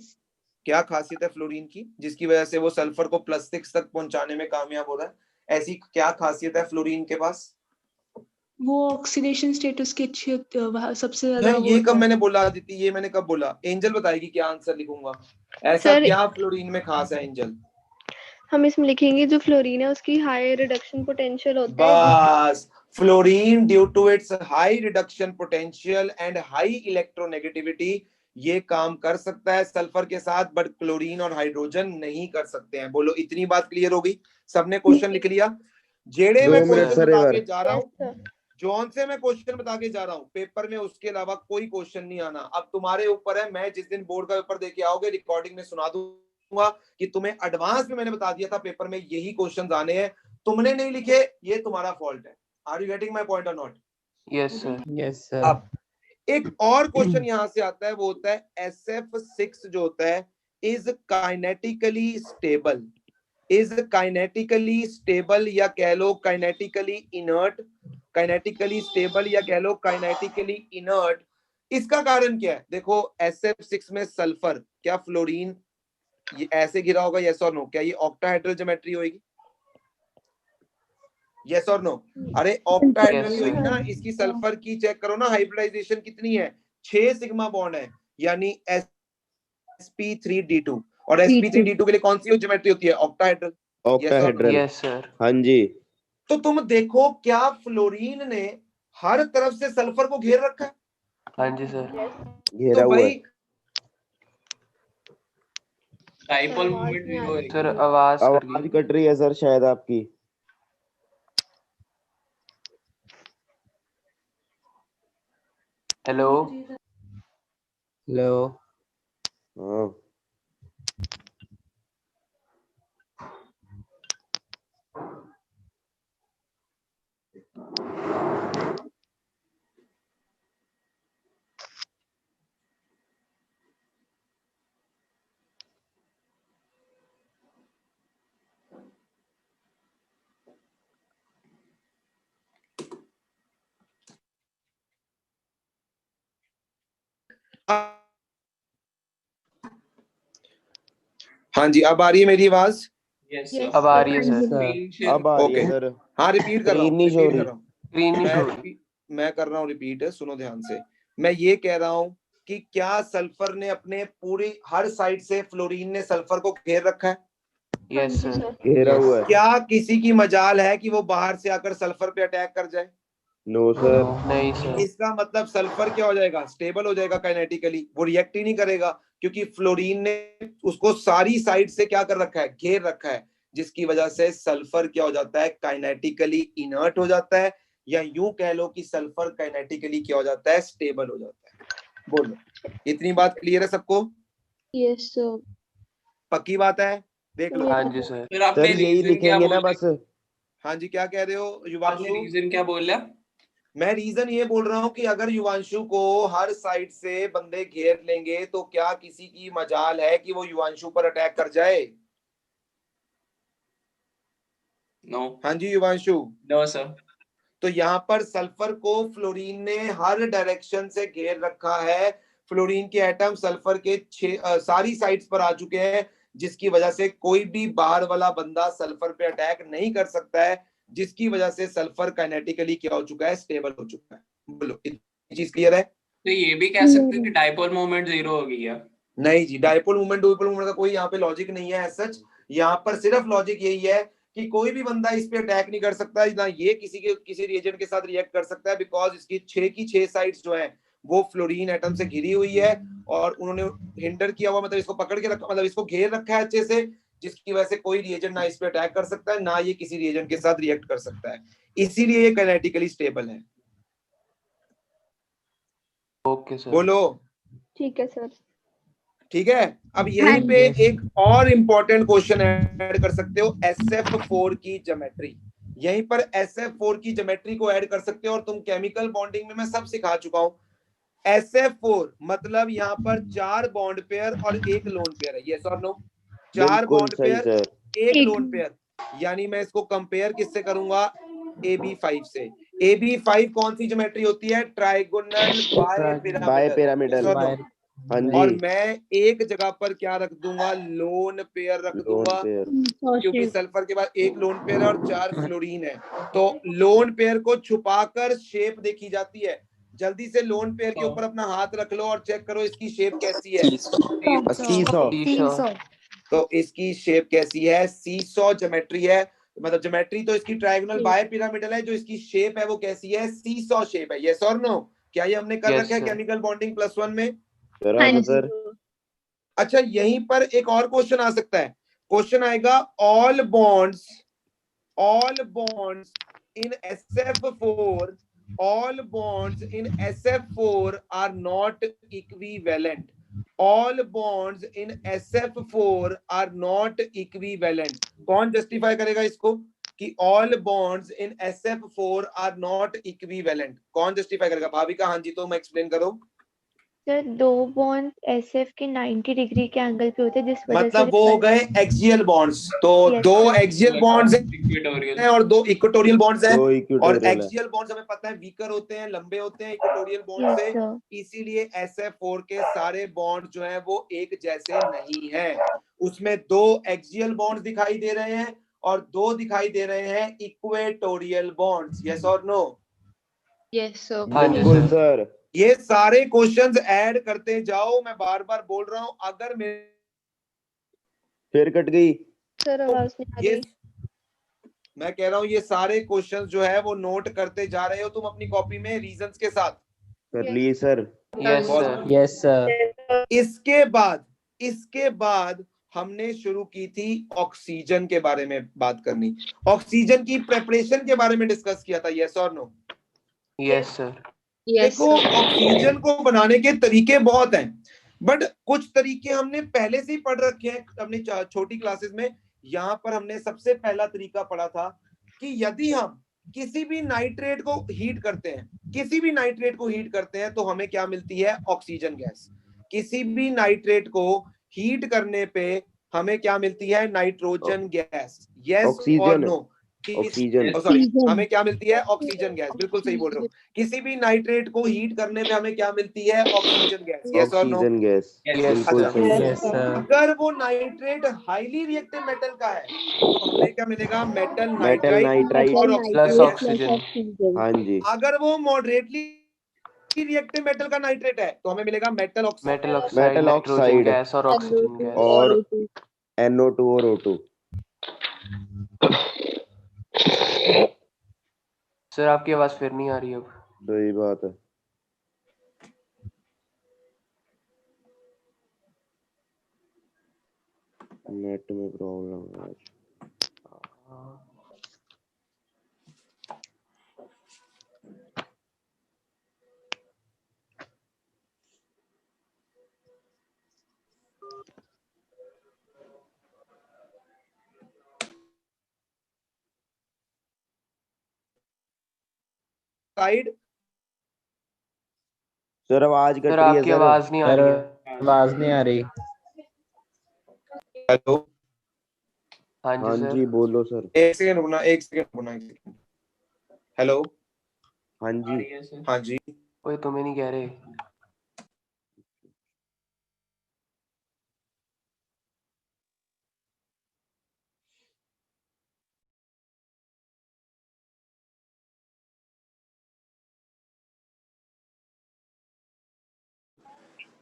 क्या खासियत है फ्लोरीन की जिसकी वजह से वो सल्फर को +6 तक पहुंचाने में कामयाब हो रहा है? ऐसी क्या खासियत है फ्लोरीन के पास? वो ऑक्सीडेशन स्टेट उसकी अच्छी होती है, सबसे ज्यादा नहीं, वो ये होता कब है। मैंने बोला अदिति? ये मैंने कब बोला? एंजल बताएगी क्या आंसर लिखूंगा। ऐसा सर, क्या फ्लोरीन में खास है एंजल? हम इसमें लिखेंगे जो फ्लोरीन है उसकी हाई रिडक्शन पोटेंशियल होता है। बस, fluorine due to its high reduction potential and high electronegativity ये काम कर सकता है सल्फर के साथ, बट क्लोरीन और हाइड्रोजन नहीं कर सकते हैं। बोलो, इतनी बात क्लियर हो गई? सबने क्वेश्चन लिख लिया? जेड़े मैं 2 मिनट क्वेश्चन सर बता एवर। के जा रहा हूँ, जॉन से मैं क्वेश्चन बता के जा रहा हूँ, पेपर में उसके अलावा कोई क्वेश्चन नहीं आना। अब तुम्हारे ऊपर है, मैं जिस दिन बोर्ड का पेपर देके आओगे रिकॉर्डिंग में सुना दूंगा कि तुम्हें एडवांस में मैंने बता दिया था पेपर में यही क्वेश्चन आने हैं, तुमने नहीं लिखे, ये तुम्हारा फॉल्ट है। Are you getting my point or not? Yes sir. Yes sir. अब एक और क्वेश्चन यहां से आता है, वो होता है SF6 जो होता है is kinetically stable, is kinetically stable या कह लो काइनेटिकली इनर्ट, काइनेटिकली स्टेबल या कह लो काइनेटिकली इनर्ट। इसका कारण क्या है? देखो, SF6 में सल्फर, क्या फ्लोरीन ये ऐसे गिरा होगा? Yes or no? क्या ये ऑक्टाहेड्रल ज्योमेट्री होगी? Yes or no? अरे ऑक्टाहेड्रल होगी ना। इसकी सल्फर की चेक करो ना, हाइब्रिडाइजेशन कितनी है? 6 सिग्मा बॉन्ड है, यानी sp3d2। और sp3d2 के लिए कौन सी ज्योमेट्री होती है? ऑक्टाहेड्रल। ऑक्टाहेड्रल। Yes sir. हाँ जी। तो तुम देखो, क्या फ्लोरीन ने हर तरफ से सल्फर को घेर रखा है? हाँ जी सर। घेरा तो हुआ भाई है। डाइपोल मोमेंट 0 है। सर आवाज आवाज कट रही है सर शायद आपकी। Hello hello. हाँ। हाँ जी, अब आ रही है मेरी आवाज? यस अब आ रही है सर। अब आ रही है सर। हाँ, रिपीट कर रहा हूँ, स्क्रीन नहीं रिपीट शो कर रहा हूँ। स्क्रीन नहीं शो रही। मैं कर रहा हूँ रिपीट, सुनो ध्यान से। मैं ये कह रहा हूँ कि क्या सल्फर ने अपने पूरी हर साइड से फ्लोरीन ने सल्फर को घेर रखा है? Yes sir. घेरा हुआ है। क्या किसी की मजाल है कि वो बाहर से आकर सल्फर पे अटैक कर जाए? No sir. नहीं सर। इसका मतलब सल्फर क्या हो जाएगा? स्टेबल हो जाएगा काइनेटिकली, वो रिएक्ट ही नहीं करेगा, क्योंकि फ्लोरीन ने उसको सारी साइड से क्या कर रखा है? घेर रखा है। जिसकी वजह से सल्फर क्या हो जाता है, काइनेटिकली इनर्ट हो जाता है, या यूं कह लो कि सल्फर काइनेटिकली क्या हो जाता है, स्टेबल हो जाता है। बोलो, इतनी बात क्लियर है सबको? Yes sir. पक्की बात है? देख लो। हाँ जी सर। फिर आपने सर यही रीजन क्या लिखेंगे ना बोला? बस। हाँ जी, क्या कह रहे हो आपने युवांशु? रीजन क्या बोला? मैं रीजन ये बोल रहा हूं कि अगर युवांशु को हर साइड से बंदे घेर लेंगे तो क्या किसी की मजाल है कि वो युवांशु पर अटैक कर जाए? नो। हाँ जी युवांशु। No sir. तो यहाँ पर सल्फर को फ्लोरीन ने हर डायरेक्शन से घेर रखा है। फ्लोरीन के एटम सल्फर के सारी साइड्स पर आ चुके हैं, जिसकी वजह से कोई भी बाहर वाला बंदा सल्फर पे अटैक नहीं कर सकता है, जिसकी वजह से सल्फर काइनेटिकली क्या हो चुका है, स्टेबल हो चुका है। बोलो, इतनी चीज क्लियर है? तो ये भी कह सकते हैं कि डाइपोल मोमेंट 0 हो गई है। नहीं जी, डाइपोल मूवमेंट डाइपोल मूवमेंट का कोई यहाँ पे लॉजिक नहीं है सच। यहाँ पर सिर्फ लॉजिक यही है कि कोई भी बंदा इस पे अटैक नहीं कर सकता, ना ये किसी रिएजेंट के साथ रिएक्ट कर सकता है, बिकॉज इसकी 6 की 6 साइड्स जो है वो फ्लोरीन एटम से घिरी हुई है, और उन्होंने हिंडर किया हुआ, मतलब इसको पकड़ के रखा, मतलब इसको घेर रखा है अच्छे से, जिसकी वजह से कोई रिएजेंट ना इस पे अटैक कर सकता है, ना ये किसी रिएजेंट के साथ रिएक्ट कर सकता है, इसीलिए ये काइनेटिकली स्टेबल है। Okay sir. बोलो। ठीक है सर। ठीक है, अब यहीं पे एक और इंपॉर्टेंट क्वेश्चन ऐड कर सकते हो, SF4 की ज्योमेट्री। यहीं पर SF4 की ज्योमेट्री को ऐड कर सकते हो, और तुम केमिकल बॉन्डिंग में मैं सब सिखा चुका हूं। SF4 मतलब यहाँ पर 4 बॉन्ड पेयर और 1 लोन पेयर है, यस और नो? 4 बिल्कुल बॉन्ड सही पेयर, सर। 1 लोन पेयर, यानी मैं इसको कंपेयर किससे करूंगा, AB5 से। AB5 कौन सी ज्योमेट्री होती है, trigonal bi bipyramidal, pyramidal. Yes or no? हाँ और जी, मैं एक जगह पर क्या रख दूंगा, लोन पेयर रख लोन दूंगा, पेयर। क्योंकि सल्फर के बाद 1 लोन पेयर है और 4 फ्लोरीन है, तो लोन पेयर को छुपाकर शेप देखी जाती है। जल्दी से लोन पेयर के ऊपर अपना हाथ रख लो और चेक करो इसकी शेप कैसी है। सीसॉ। तो इसकी शेप कैसी है, सीसॉ ज्योमेट्री है, मतलब ज्योमेट्री तो इसकी ट्रायंगल बाय पिरामिडल है, जो इसकी शेप है वो कैसी है, सीसॉ शेप है, यस और नो? क्या ये हमने कर Yes, रखा है sir. केमिकल बॉन्डिंग +1 में? बराबर सर। अच्छा, यहीं पर एक और क्वेश्चन आ सकता है, क्वेश्चन आएगा all bonds in SF4, all bonds in SF4 are not equivalent. All bonds in SF4 are not equivalent. कौन जस्टिफाई करेगा इसको कि all bonds in SF4 are not equivalent? कौन जस्टिफाई करेगा? भाविका, हाँ जी, तो मैं एक्सप्लेन करो। सर 2 बॉन्ड SF के 90 डिग्री के एंगल पे होते हैं, जिस वजह से मतलब वो हो गए एक्सियल बॉन्ड्स, तो Yes, 2 sir. एक्सियल बॉन्ड्स हैं और 2 इक्वेटोरियल बॉन्ड्स हैं, दो और इक्वेटोरियल है। एक्सियल बॉन्ड्स हमें पता है वीकर होते हैं, लंबे होते हैं इक्वेटोरियल बॉन्ड Yes, से, sir. इसीलिए SF4 के सारे बॉन्ड जो हैं वो एक जैसे नहीं हैं। उसमें 2 एक्सियल बॉन्ड्स दिखाई दे रहे हैं और 2 दिखाई दे रहे हैं equatorial bonds, yes or no? Yes, sir. हाँ जी बिल्कुल सर। सर। ये सारे क्वेश्चंस ऐड करते जाओ, मैं बार बार बोल रहा हूं, अगर मेरे फिर कट गई। सर आवाज नहीं आ ये रही। मैं कह रहा हूं ये सारे क्वेश्चंस जो है वो नोट करते जा रहे हो तुम अपनी कॉपी में रीजंस के साथ। कर लिए sir. Yes, sir. Yes sir. इसके बाद हमने शुरू की थी ऑक्सीजन के बारे में बात करनी, ऑक्सीजन की प्रेपरेशन के बारे में डिस्कस किया था, yes or no? Yes, sir. Yes, देखो, sir. ऑक्सीजन को बनाने के तरीके बहुत हैं, बट कुछ तरीके हमने पहले से ही पढ़ रखे हैं अपनी छोटी क्लासेस में। यहाँ पर हमने सबसे पहला तरीका पढ़ा था कि यदि हम किसी भी नाइट्रेट को हीट करते हैं तो हमें क्या मिलती है, ऑक्सीजन गैस। किसी भी नाइट्रेट को हीट करने पे हमें क्या मिलती है, नाइट्रोजन गैस, यस और ऑक्सीजन। नो? ऑक्सीजन। सॉरी, हमें क्या मिलती है, ऑक्सीजन गैस, बिल्कुल सही बोल रहे हो। किसी भी नाइट्रेट को हीट करने पे हमें क्या मिलती है, oxygen gas, yes or no? Oxygen gas. Yes, बिल्कुल sir. सही यस है। सर। अगर वो नाइट्रेट हाईली रिएक्टिव मेटल का है तो हमें क्या मिलेगा, मेटल मेटल नाइट्राइड नाइट्राइड। और Plus ऑक्सीजन। oxygen. हाँ जी। अगर वो मॉडरेटली रिएक्टिव मेटल का नाइट्रेट है तो हमें मिलेगा metal oxide. Metal oxide, metal nitrogen oxide gas और oxygen gas. और NO2 और O2। सर आपकी आवाज फिर नहीं आ रही अब। सही बात है। नेट में प्रॉब्लम है आज। साइड। सर आवाज कट सर रही है आपकी सर। आवाज नहीं आ सर रही है। आवाज नहीं आ रही। हेलो, हाँ हाँ जी जी सर। बोलो सर। एक सेकंड रुकना, एक सेकंड रुकना, एक सेकंड। हेलो, हाँ आ जी रही है सर। हाँ जी। ओए तुम्हें नहीं कह रहे।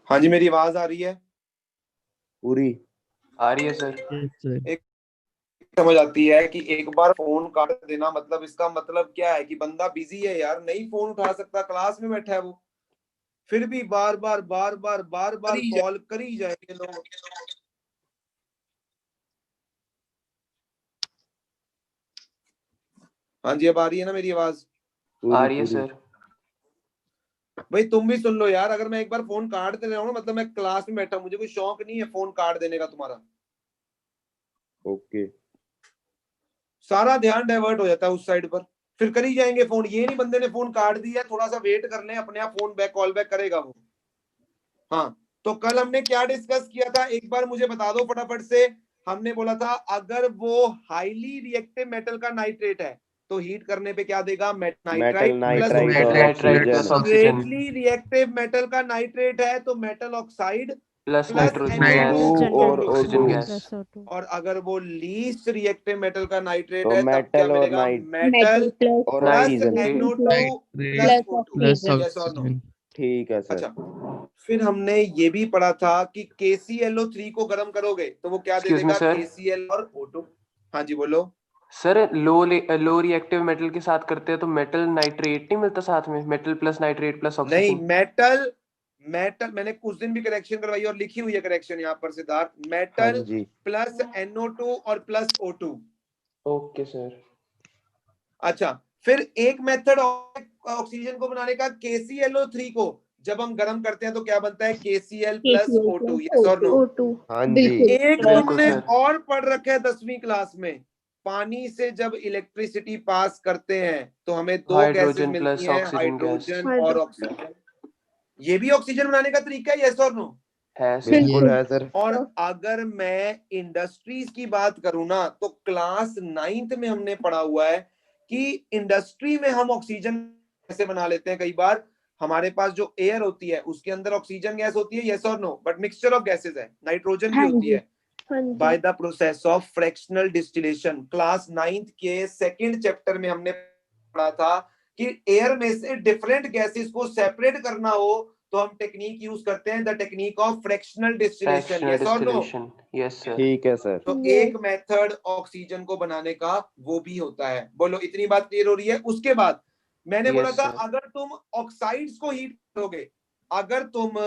हाँ जी, मेरी आवाज आ रही है? पूरी। आ रही है सर। एक समझ आती है कि एक बार फोन काट देना मतलब इसका मतलब क्या है कि बंदा बिजी है यार, नहीं फोन उठा सकता, क्लास में बैठा है वो, फिर भी बार बार कॉल कर ही जाएंगे लोग। हाँ जी, अब आ रही है ना मेरी आवाज? आ पूरी रही है पूरी। सर। भाई तुम भी सुन लो यार, अगर मैं एक बार फोन काट दे रहा हूँ ना मतलब मैं क्लास में बैठा हूं, मुझे कोई शौक नहीं है फोन काट देने का तुम्हारा। ओके। सारा ध्यान डाइवर्ट हो जाता है उस साइड पर, फिर कर ही जाएंगे फोन। ये नहीं बंदे ने फोन काट दिया, थोड़ा सा वेट कर ले, अपने आप फोन बैक कॉल बैक करेगा वो। हाँ, तो कल हमने क्या डिस्कस किया था, एक बार मुझे बता दो फटाफट से। हमने बोला था अगर वो हाईली रिएक्टिव मेटल का नाइट्रेट है तो हीट करने पे क्या देगा, मेटल नाइट्राइट प्लस नाइट्राइट और nitrite plus oxygen. Oxygen greatly reactive metal का नाइट्रेट है तो metal oxide plus plus nitrogen NO2 gas और ऑक्सीजन O2। गैस। और अगर वो लीस्ट रिएक्टिव मेटल का नाइट्रेट तो है तब क्या मेटल और मिलेगा, नाइट मेटल प्लस और plus oxygen. NO2 plus plus O2। Oxygen. Yes or no? ठीक है सर। अच्छा, फिर हमने ये भी पढ़ा था कि KClO3 को गर्म करोगे तो वो क्या दे एक्सक्यूज मी देगा, सर। KCl और O2। हाँ जी बोलो। सर लो रिएक्टिव मेटल के साथ करते हैं तो मेटल नाइट्रेट नहीं मिलता साथ में, मेटल प्लस नाइट्रेट प्लस नहीं, ऑक्सीजन। मेटल मेटल मैंने कुछ दिन भी करेक्शन करवाई और लिखी हुई है करेक्शन यहाँ पर सिद्धार्थ, हाँ मेटल जी। प्लस NO2 और प्लस O2। Okay sir. अच्छा, फिर एक मेथड ऑक्सीजन को बनाने का, KClO3 को जब हम गर्म करते हैं तो क्या बनता है, KCl plus KCl O2। plus yes or no? O2। हाँ जी। बिल्कुल। एक बिल्कुल तुमने सर। और पढ़ रखा है 10वीं क्लास में, पानी से जब इलेक्ट्रिसिटी पास करते हैं तो हमें दो गैसेस हाइड्रोजन मिलती प्लस हैं, ऑक्सीजन गैस हाइड्रोजन और ऑक्सीजन। ये भी ऑक्सीजन बनाने का तरीका है, यस और नो? है सर। बिल्कुल है सर। और अगर मैं इंडस्ट्रीज की बात करूं ना तो क्लास 9th में हमने पढ़ा हुआ है कि इंडस्ट्री में हम ऑक्सीजन कैसे बना लेते हैं। कई बार हमारे पास जो एयर होती है उसके अंदर ऑक्सीजन गैस होती है, yes or no, but mixture of gases है, नाइट्रोजन भी हाँ होती जी। है हाँ जी। By the process of fractional distillation. Class 9th के सेकंड चैप्टर में हमने पढ़ा था कि एयर में से डिफरेंट गैसेस को सेपरेट करना हो तो हम टेक्निक यूज करते हैं, the technique of fractional distillation. Fractional yes or no? Distillation. Yes sir. ठीक है सर। तो एक मेथड ऑक्सीजन को बनाने का वो भी होता है। बोलो, इतनी बात क्लियर हो रही है? उसके बाद मैंने बोला यस था सर। अगर तुम ऑक्साइड्स को हीट करोगे, अगर तुम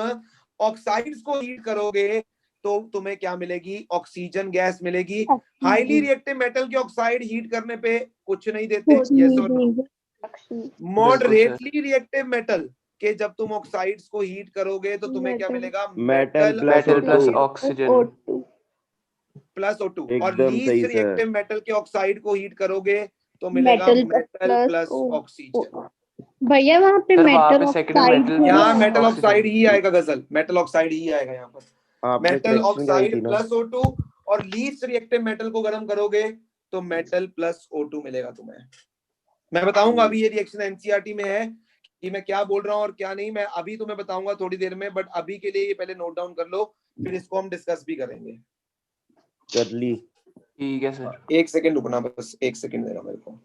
ऑक्साइड्स को हीट करोगे तो तुम्हें क्या मिलेगी, ऑक्सीजन गैस मिलेगी। हाईली रिएक्टिव मेटल के ऑक्साइड हीट करने पे कुछ नहीं देते, यस और नो? बिल्कुल सर। मॉडरेटली रिएक्टिव मेटल के जब तुम ऑक्साइड्स को हीट करोगे तो तुम्हें क्या मिलेगा, metal plus metal plus O2। Oxygen. Plus O2। और एकदम लीस्ट सही सर। रिएक्टिव मेटल के ऑक्साइड को हीट करोगे तो मिलेगा metal metal plus plus oxygen. भैया वहाँ पे सर वहां मेटल पे सेकंड में ऑक्साइड मेटल यहाँ प्लस मेटल ऑक्साइड ऑक्सीजन। ही आएगा गजल, मेटल ऑक्साइड ही आएगा यहाँ पर। आपने मेटल करेक्शन कराई थी ऑक्साइड ना। प्लस O2 और लीस्ट रिएक्टिव मेटल को गर्म करोगे तो मेटल प्लस O2 मिलेगा तुम्हें। मैं बताऊंगा अभी, ये रिएक्शन एनसीईआरटी में है कि मैं क्या बोल रहा हूँ और क्या नहीं, मैं अभी तुम्हें बताऊंगा थोड़ी देर में, बट अभी के लिए ये पहले नोट डाउन कर लो, फिर इसको हम डिस्कस भी करेंगे। कर ली। ठीक है सर। एक सेकंड रुकना, बस एक सेकंड देना मेरे को।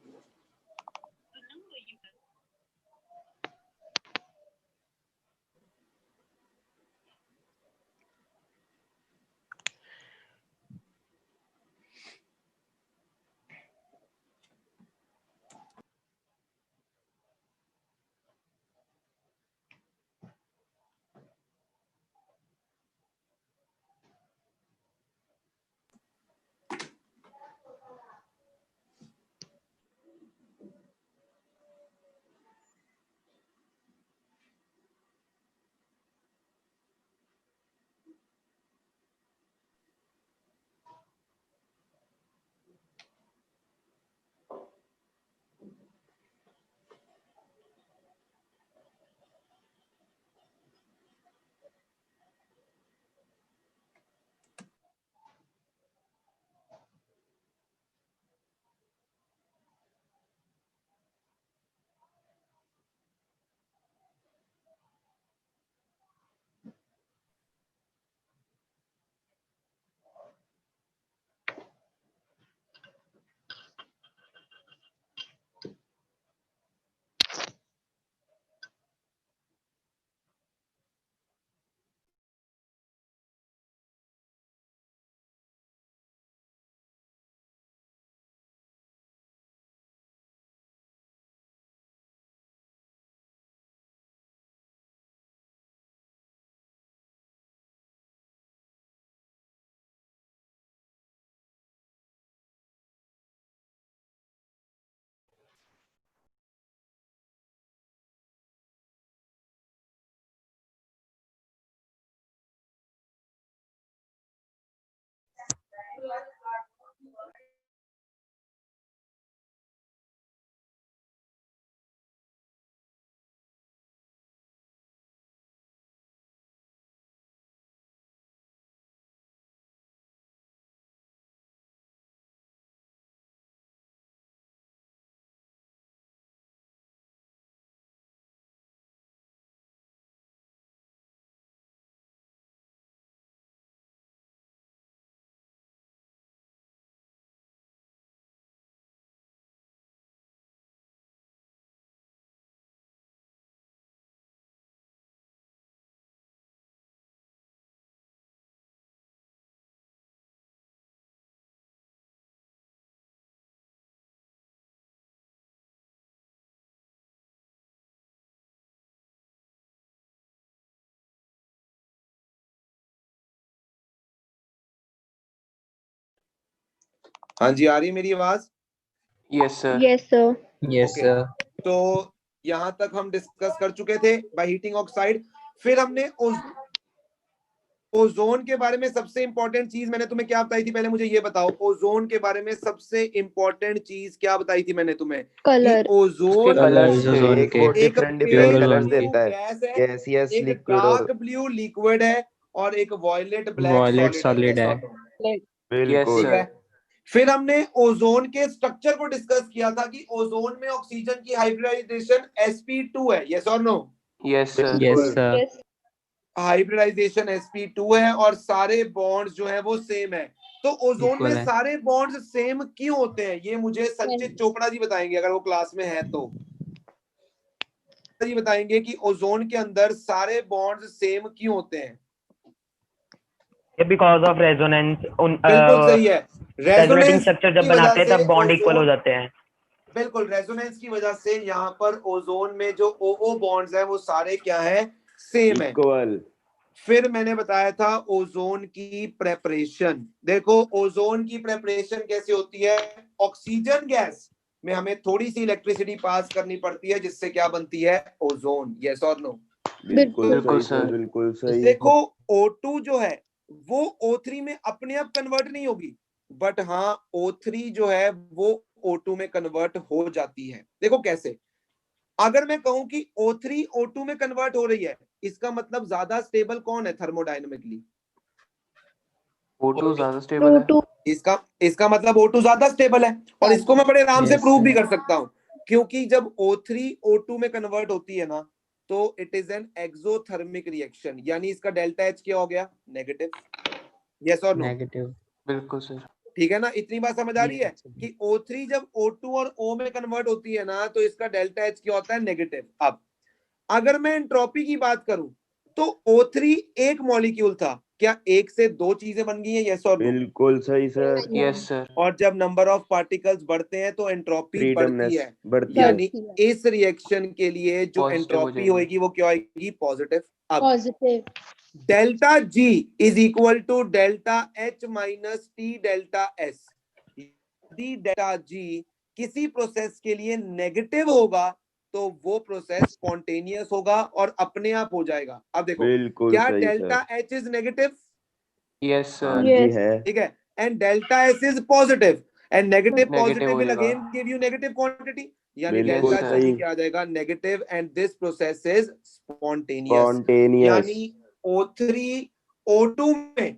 हाँ जी, आ रही है मेरी आवाज? Yes sir. Yes sir. Yes, Okay. sir. तो यहाँ तक हम डिस्कस कर चुके थे बाय हीटिंग ऑक्साइड। फिर हमने ओजोन के बारे में सबसे इंपॉर्टेंट चीज मैंने तुम्हें क्या बताई थी, पहले मुझे ये बताओ। ओजोन के बारे में सबसे इंपॉर्टेंट चीज क्या बताई थी मैंने तुम्हें? कलर। कि ओजोन Colours ozone एक के वो एक different pale different pure colours ozone blue देता है, गैस है, गैसियस, एक लिक्विड और डार्क ब्लू लिक्विड है, और एक violet black violet solid solid है। है। यस बिल्कुल ठीक है। फिर हमने ओजोन के स्ट्रक्चर को डिस्कस किया था कि ओजोन में ऑक्सीजन की हाइब्रिडाइजेशन sp2 है, yes or no? Yes sir. Yes, बिल्कुल sir. यस। हाइब्रिडाइजेशन sp2 है और सारे बॉन्ड्स जो है वो सेम है। तो ओजोन Equal में है। सारे बॉन्ड्स सेम क्यों होते हैं, ये मुझे संचित चोपड़ा जी बताएंगे, अगर वो क्लास में है तो। जी बताएंगे कि ओजोन के अंदर सारे बॉन्ड्स सेम क्यों होते हैं। बिकॉज ऑफ रेजोनेंस, बिल्कुल सही है, रेजोनेटिंग रेजोनेंस स्ट्रक्चर की जब वजह बनाते हैं से तब बॉन्ड इक्वल हो ओजोन, जाते हैं। बिल्कुल रेजोनेंस की वजह से यहाँ पर ओजोन में जो ओओ बॉन्ड्स हैं वो सारे क्या है, सेम है। इक्वल। फिर मैंने बताया था ओजोन की प्रेपरेशन। देखो ओजोन की प्रेपरेशन कैसे होती है, ऑक्सीजन गैस में हमें थोड़ी सी इलेक्ट्रिसिटी पास करनी पड़ती है, जिससे क्या बनती है, ओजोन। Yes or no? बिल्कुल बिल्कुल सही सर, सर। बिल्कुल सही। देखो O2 जो है वो O3 में अपने आप कन्वर्ट नहीं होगी, बट हाँ O3 जो है वो O2 में कन्वर्ट हो जाती है। देखो कैसे, अगर मैं कहूं कि O3 O2 में कन्वर्ट हो रही है, इसका मतलब ज्यादा स्टेबल कौन है थर्मोडायनेमिकली? O2 ज्यादा स्टेबल है। O2। इसका मतलब O2 ज्यादा स्टेबल है, और इसको मैं बड़े आराम से Yes, प्रूव भी sir. कर सकता हूं, क्योंकि जब O3 O2 में कन्वर्ट होती है ना, तो it is an exothermic reaction, यानी इसका डेल्टा H क्या हो गया, negative. Yes or no? Negative. बिल्कुल सर। ठीक है ना, इतनी बात समझ आ रही है Yes, sir. कि O3 जब O2 और O में कन्वर्ट होती है ना, तो इसका डेल्टा H क्या होता है, नेगेटिव। अब अगर मैं एंट्रोपी की बात करूं तो O3 एक मॉलिक्यूल था, क्या एक से दो चीजें बन गई हैं, यस और नो? बिल्कुल सही सर। Yes sir. और जब नंबर ऑफ पार्टिकल्स बढ़ते हैं तो एंट्रोपी बढ़ती फ्रीडमनेस है, बढ़ती है। यानी इस रिएक्शन के लिए जो Positive हो एंट्रोपी जाएगी। होगी वो क्या होगी, पॉजिटिव। अब positive. Delta G is equal to delta H minus T delta S। यदि डेल्टा जी किसी प्रोसेस के लिए नेगेटिव होगा तो वो प्रोसेस स्पॉन्टेनियस होगा और अपने आप हो जाएगा। अब देखो, बिल्कुल क्या सही delta sir. H is negative? Yes हाँ सर। जी Yes. है। ठीक है, and delta S is positive, and negative negative positive हो विल जाएगा। Again give you negative quantity, यानी बिल्कुल डेल्टा सही। जी क्या आ जाएगा, negative, and this process is spontaneous. Spontaneous. यानी O3 O2 में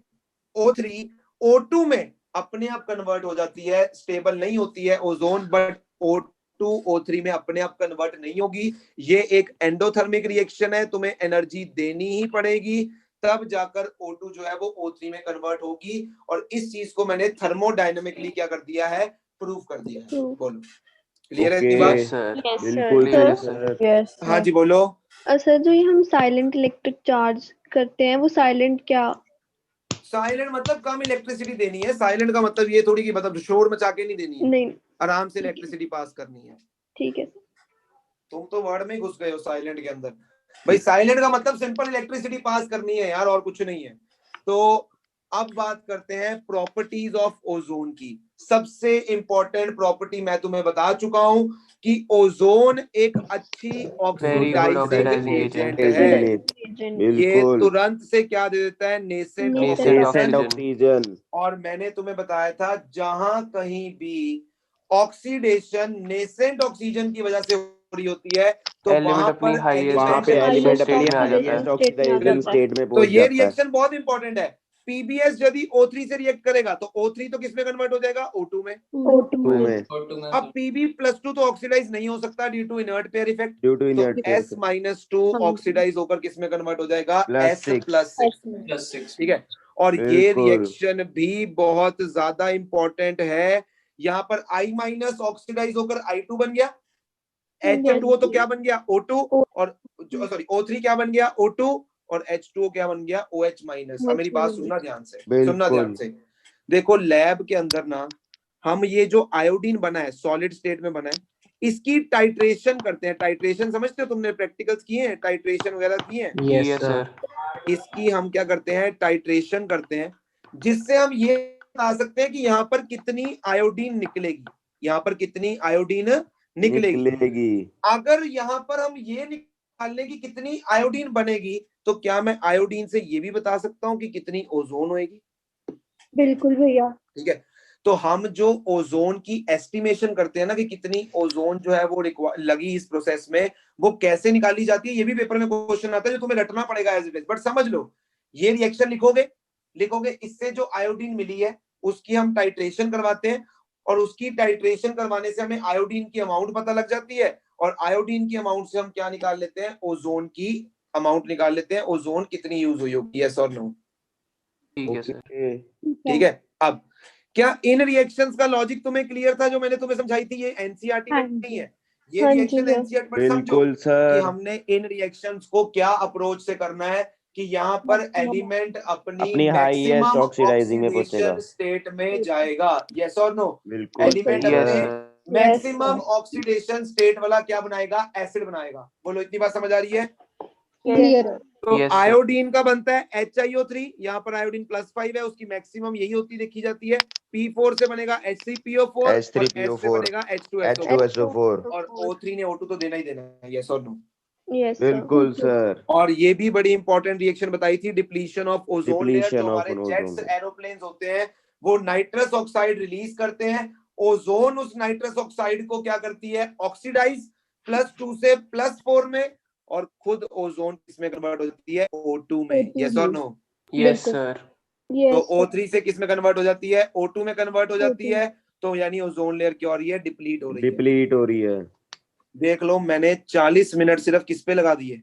O3 O2 में अपने आप कन्वर्ट हो जाती है, स्टेबल नहीं होती है ओजोन, बट O2 O3 में अपने आप कन्वर्ट नहीं होगी। ये एक एंडोथर्मिक रिएक्शन है, तुम्हें एनर्जी देनी ही पड़ेगी, तब जाकर O2 जो है वो O3 में कन्वर्ट होगी। और इस चीज को मैंने थर्मोडायनेमिकली क्या कर दिया है, प्रूव कर दिया है। Proof. बोलो, क्लियर है ओके। इतनी बात? Yes sir. Yes, बिल्कुल sir. क्लियर सही है सर। सर। यस हाँ जी बोलो। सर, जो ये हम साइलेंट इलेक्ट्रिक चार्ज करते हैं वो साइलेंट क्या? साइलेंट मतलब कम इलेक्ट्रिसिटी देनी है, साइलेंट का मतलब ये थोड़ी कि मतलब शोर मचा के नहीं देनी है, नहीं। आराम से इलेक्ट्रिसिटी पास करनी है। ठीक है सर। तुम तो वर्ड में घुस गए हो साइलेंट के अंदर। भाई साइलेंट का मतलब सिंपल इलेक्ट्रिसिटी पास करनी है यार, और कुछ नहीं है। तो अब बात करते हैं प्रॉपर्टीज ऑफ ओजोन की। सबसे इंपॉर्टेंट प्रॉपर्टी मैं तुम्हें बता चुका हूं कि ओजोन एक अच्छी ऑक्सीडाइजिंग ऑक्सीडाइजिंग एजेंट एजेंट है। एजेंट। ये बिल्कुल। तुरंत से क्या दे देता है, नेसेंट Nascent ऑक्सीजन। ऑक्सीजन। और मैंने तुम्हें बताया था जहां कहीं भी ऑक्सीडेशन नेसेंट ऑक्सीजन की वजह से हो रही होती है, तो एलिमेंट वहां अपनी पर हाईएस्ट वहां पे Highest एलिमेंट अपनी स्टेट में आ जाता हाईएस्ट है। ऑक्सीडाइजिंग स्टेट में तो पहुंच ये जाता है। रिएक्शन बहुत इंपॉर्टेंट है। पीबीएस यदि O3 से रिएक्ट करेगा तो O3 तो किस में कन्वर्ट हो जाएगा, O2 में। O2 टू में। में O2 में अब Pb+2 तो ऑक्सीडाइज नहीं हो सकता due to inert pair effect, due to तो इनर्ट पेयर S-2 ऑक्सीडाइज होकर किस में कन्वर्ट हो जाएगा, +6। S+6। +6। ठीक है, और ये बिल्कुल। रिएक्शन भी बहुत ज्यादा इंपॉर्टेंट है। यहाँ पर I- ऑक्सीडाइज होकर I2 बन गया, H2O तो क्या बन गया, O2, और सॉरी O3 क्या बन गया, O2, और H2O क्या बन गया, OH-। अब मेरी बात सुनना ध्यान से, सुनना ध्यान बिल्कुल। से। देखो लैब के अंदर ना हम ये जो आयोडीन बना है, सॉलिड स्टेट में बना है, इसकी टाइट्रेशन करते हैं। टाइट्रेशन समझते हो, तुमने प्रैक्टिकल्स किए हैं, टाइट्रेशन वगैरह किए हैं? Yes, yes sir. सर। इसकी हम क्या करते हैं, टाइट्रेशन करते हैं, जिससे हम ये बता सकते हैं कि यहाँ पर कितनी आयोडीन निकलेगी, यहाँ पर कितनी आयोडीन निकलेगी। अगर यहाँ पर हम ये निकाल लें कि कितनी आयोडीन बनेगी, तो क्या मैं आयोडीन से ये भी बता सकता हूँ कि कितनी ओजोन होएगी? बिल्कुल भैया। ठीक है, तो हम जो ओजोन की एस्टिमेशन करते हैं ना कि कितनी ओजोन जो है वो लगी इस प्रोसेस में, वो कैसे निकाली जाती है, ये भी पेपर में क्वेश्चन आता है जो तुम्हें रटना पड़ेगा एज इट इज। बट समझ लो, ये रिएक्शन लिखोगे, इससे जो आयोडीन मिली है उसकी हम टाइट्रेशन करवाते हैं, और उसकी टाइट्रेशन करवाने से हमें आयोडीन की अमाउंट पता लग जाती है, और आयोडीन की अमाउंट से हम क्या निकाल लेते हैं, ओजोन की अमाउंट निकाल लेते हैं, ओजोन कितनी यूज हुई होगी, यस और नो? ठीक है सर। ठीक है, अब क्या इन रिएक्शंस का लॉजिक तुम्हें क्लियर था जो मैंने तुम्हें समझाई थी? ये एनसीईआरटी में नहीं है, ये रिएक्शन एनसीईआरटी में समझो कि हमने इन रिएक्शंस को क्या अप्रोच से करना है कि यहाँ पर एलिमेंट अपनी हाईएस्ट ऑक्सीडाइजिंग में पहुंचेगा, मैक्सिमम स्टेट में जाएगा, यस और नो? बिल्कुल एलिमेंट सही अपने है। मैक्सिमम ऑक्सीडेशन स्टेट वाला क्या बनाएगा, एसिड बनाएगा। बोलो, इतनी बात समझ आ रही है? तो आयोडीन का बनता है HiO3, यहाँ पर आयोडीन +5 है, उसकी मैक्सिमम यही होती देखी जाती है। P4 से बनेगा HCPO4, और S से बनेगा H2SO4, और O3 ने O2 तो देना ही देना है, यस और नो? बिल्कुल सर। और ये भी बड़ी इंपॉर्टेंट रिएक्शन बताई थी, डिप्लीशन ऑफ ओजोन लेयर। जो हमारे जेट्स एरोप्लेन्स होते हैं वो नाइट्रस ऑक्साइड रिलीज करते हैं, ओजोन उस नाइट्रस ऑक्साइड को क्या करती है, ऑक्सीडाइज +2 से +4 में, और खुद ओजोन किसमें कन्वर्ट हो जाती है, O2 में, yes or no? Yes sir. तो O3 से किस में कन्वर्ट हो जाती है, O2 में कन्वर्ट हो जाती है। तो यानी ओजोन लेयर क्या हो रही है, डिप्लीट हो रही है। देख लो, मैंने 40 मिनट सिर्फ किस पे लगा दिए,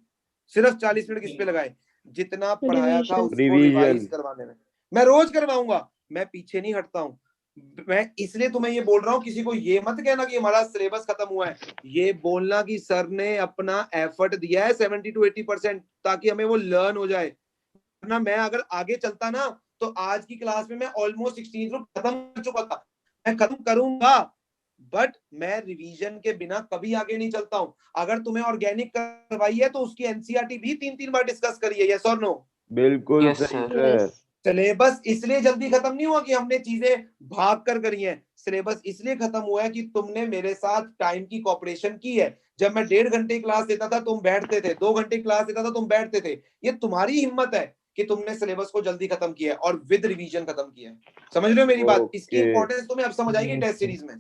सिर्फ 40 मिनट किस पे लगाए, जितना पढ़ाया था उसको रिवाइज करवाने में। मैं रोज करवाऊंगा, मैं पीछे नहीं हटता हूँ। मैं इसलिए तुम्हें ये बोल रहा हूँ, किसी को ये मत कहना कि हमारा सिलेबस खत्म हुआ है, ये बोलना कि सर ने अपना एफर्ट दिया है 70 to 80%, ताकि हमें वो लर्न हो जाए। वरना मैं अगर आगे चलता ना, तो आज की क्लास में मैं ऑलमोस्ट 16 ग्रुप खत्म कर चुका था। मैं खत्म करूंगा, बट मैं रिवीजन के बिना कभी आगे नहीं चलता हूं। अगर तुम्हें ऑर्गेनिक करवाई है तो उसकी एनसीईआरटी भी 3-3 बार डिस्कस करी है, यस और नो? बिल्कुल सही सर। सिलेबस इसलिए जल्दी खत्म नहीं हुआ कि हमने चीजें भाग कर करी हैं, सिलेबस इसलिए खत्म हुआ है कि तुमने मेरे साथ टाइम की कोऑपरेशन की है। जब मैं 1.5 घंटे क्लास देता था तुम बैठते थे, 2 घंटे क्लास देता था तुम बैठते थे। ये तुम्हारी हिम्मत है कि तुमने सिलेबस को जल्दी खत्म किया है और विद रिवीजन खत्म किया है। समझ रहे हो मेरी बात? इसकी इंपॉर्टेंस तुम्हें अब समझ आएगी टेस्ट सीरीज में।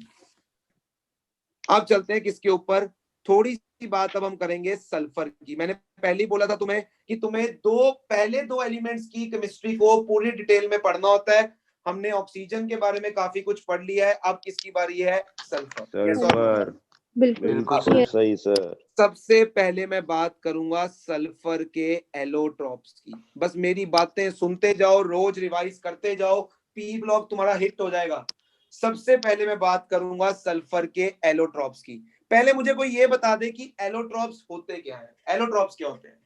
अब चलते हैं किसके ऊपर, थोड़ी सी बात अब हम करेंगे सल्फर की। मैंने पहले ही बोला था तुम्हें कि तुम्हें पहले दो एलिमेंट्स की केमिस्ट्री को पूरी डिटेल में पढ़ना होता है। हमने ऑक्सीजन के बारे में काफी कुछ पढ़ लिया है, अब किसकी बारी है, सल्फर। बिल्कुल सही सर। सबसे पहले मैं बात करूंगा सल्फर के एलोट्रॉप्स की। बस मेरी बातें सुनते जाओ, रोज रिवाइज करते जाओ, पी ब्लॉक तुम्हारा हिट हो जाएगा। सबसे पहले मैं बात करूंगा सल्फर के एलोट्रॉप्स की। पहले मुझे कोई ये बता दे कि एलोट्रॉप्स होते क्या है, एलोट्रॉप्स क्या होते हैं?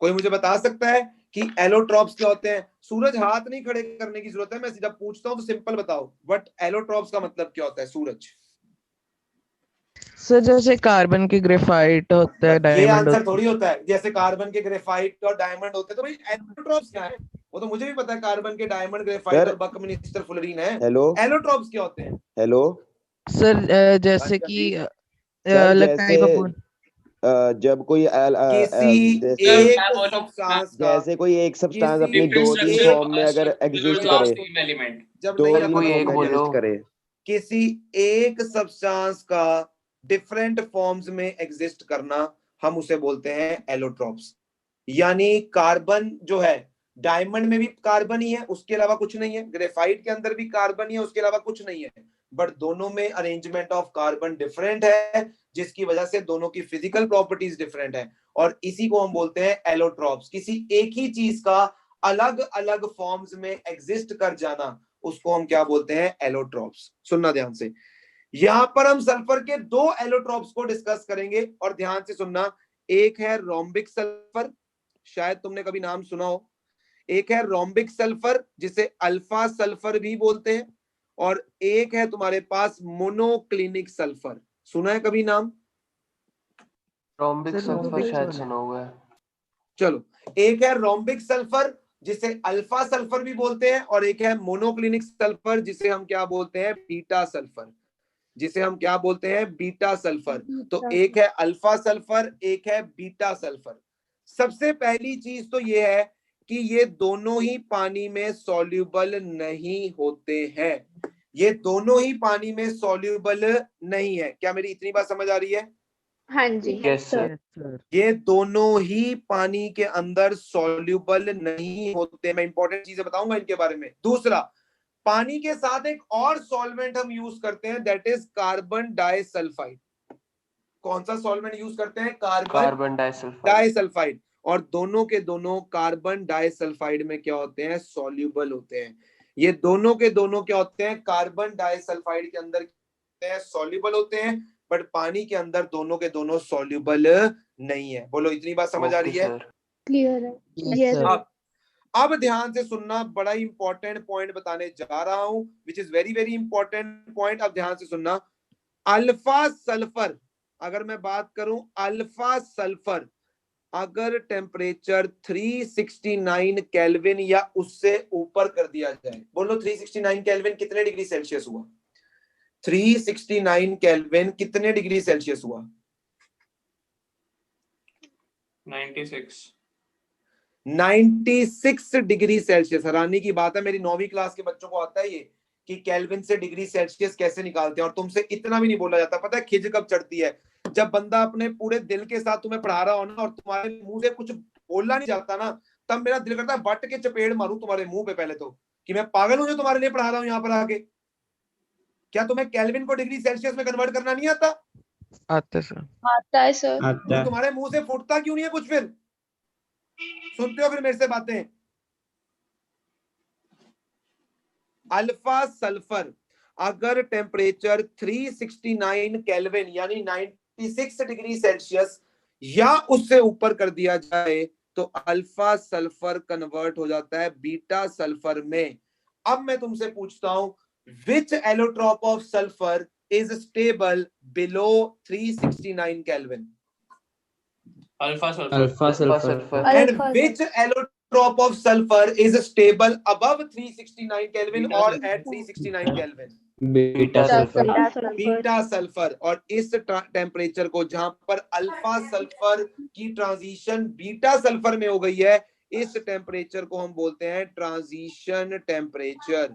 कोई मुझे बता सकता है कि एलोट्रॉप्स क्या होते हैं? सूरज, हाथ नहीं खड़े करने की जरूरत है, मैं सीधा पूछता हूं तो सिंपल बताओ, बट एलोट्रॉप्स का मतलब क्या होता है? सूरज सर, जैसे कार्बन के ग्रेफाइट होता है, डायमंड, ये आंसर थोड़ी होता है। जैसे कार्बन के ग्रेफाइट और डायमंड होते हैं, तो भाई एलोट्रॉप्स क्या है? वो तो मुझे भी पता है, कार्बन के डायमंड, ग्रेफाइट और बकमिनिस्टर फुलरीन है। एलोट्रॉप्स क्या होते हैं? सर जैसे कि लगता है जब कोई जैसे कोई एक सब्सटेंस अपनी 2-3 फॉर्म में अगर एग्जिस्ट करे, जब एग्जिस्ट करे, किसी एक सब्सटेंस का डिफरेंट फॉर्म्स में एग्जिस्ट करना, हम उसे बोलते हैं एलोट्रॉप्स। यानी कार्बन जो है, डायमंड में भी कार्बन ही है, उसके अलावा कुछ नहीं है। ग्रेफाइट के अंदर भी कार्बन ही है, उसके अलावा कुछ नहीं है। बट दोनों में अरेंजमेंट ऑफ कार्बन डिफरेंट है, जिसकी वजह से दोनों की फिजिकल प्रॉपर्टीज डिफरेंट है, और इसी को हम बोलते हैं एलोट्रॉप्स। किसी एक ही चीज का अलग अलग फॉर्म्स में एग्जिस्ट कर जाना, उसको हम क्या बोलते हैं? एलोट्रॉप्स। सुनना ध्यान से, यहां पर हम सल्फर के 2 एलोट्रॉप्स को डिस्कस करेंगे, और ध्यान से सुनना। एक है रोम्बिक सल्फर, शायद तुमने कभी नाम सुना हो। एक है रोम्बिक सल्फर, जिसे अल्फा सल्फर भी बोलते हैं, और एक है तुम्हारे पास मोनोक्लिनिक सल्फर। सुना है कभी नाम? रोम्बिक सल्फर शायद सुना हुआ है। चलो, एक है रोम्बिक सल्फर जिसे अल्फा सल्फर भी बोलते हैं, और एक है मोनोक्लिनिक सल्फर जिसे हम क्या बोलते हैं, बीटा सल्फर, जिसे हम क्या बोलते हैं, बीटा सल्फर। तो एक है अल्फा सल्फर, एक है बीटा सल्फर। सबसे पहली चीज तो ये है कि ये दोनों ही पानी में सॉल्यूबल नहीं होते हैं, ये दोनों ही पानी में सॉल्यूबल नहीं है। क्या मेरी इतनी बात समझ आ रही है? हाँ जी। Yes sir. ये दोनों ही पानी के अंदर सॉल्यूबल नहीं होते। मैं इंपॉर्टेंट चीजें बताऊंगा इनके बारे में। दूसरा, पानी के साथ एक और सॉल्वेंट हम यूज करते हैं, दैट इज कार्बन डाइसल्फाइड। कौन सा सॉल्वेंट यूज करते हैं? Carbon disulphide. डाइसल्फाइड। और दोनों के दोनों कार्बन डाइसल्फाइड में क्या होते हैं, सॉल्यूबल होते हैं। ये दोनों के दोनों क्या होते हैं, कार्बन डाइसल्फाइड के अंदर सॉल्यूबल होते हैं, बट पानी के अंदर दोनों के दोनों सॉल्यूबल नहीं है। बोलो इतनी बात समझ आ रही है? क्लियर है। Yes sir. अब ध्यान से सुनना, बड़ा इंपॉर्टेंट पॉइंट बताने जा रहा हूं, which is very very important point. अब ध्यान से सुनना, अल्फा सल्फर, अगर मैं बात करूं अल्फा सल्फर, अगर टेम्परेचर 369 केल्विन या उससे ऊपर कर दिया जाए, बोलो 369 केल्विन कितने डिग्री सेल्सियस हुआ? 369 केल्विन कितने डिग्री सेल्सियस हुआ? 96 डिग्री सेल्सियस। हैरानी की बात है, मेरी 9वीं क्लास के बच्चों को आता है ये कि केल्विन से डिग्री सेल्सियस कैसे निकालते हैं, और तुमसे इतना भी नहीं बोला जाता। पता है खिज कब चढ़ती है? जब बंदा अपने पूरे दिल के साथ तुम्हें पढ़ा रहा हो ना, और तुम्हारे मुंह से कुछ बोलना नहीं जाता ना, तब मेरा दिल करता है बट के चपेड़ मारूं तुम्हारे मुंह पे पहले तो, कि मैं पागल हूं जो तुम्हारे लिए पढ़ा रहा हूं यहाँ पर आके। क्या तुम्हें केल्विन को डिग्री सेल्सियस में कन्वर्ट करना नहीं आता? आता सर। आता है सर। तो तुम्हारे मुंह से फूटता क्यों नहीं है कुछ? फिर सुनते हो फिर मेरे से बातें? अल्फा सल्फर, अगर टेम्परेचर 369 केल्विन यानी 96 डिग्री सेल्सियस या उससे ऊपर कर दिया जाए, तो अल्फा सल्फर कन्वर्ट हो जाता है बीटा सल्फर में। अब मैं तुमसे पूछता हूं, which allotrope of sulphur is stable below 369 kelvin? Alpha alpha sulphur. And which allotrop of sulfur is stable above 369 Kelvin or at 369 Kelvin? Beta sulphur. Beta sulphur. और इस टेम्परेचर को, जहां पर अल्फा सल्फर की ट्रांजिशन बीटा सल्फर में हो गई है, इस टेम्परेचर को हम बोलते हैं ट्रांजिशन टेम्परेचर।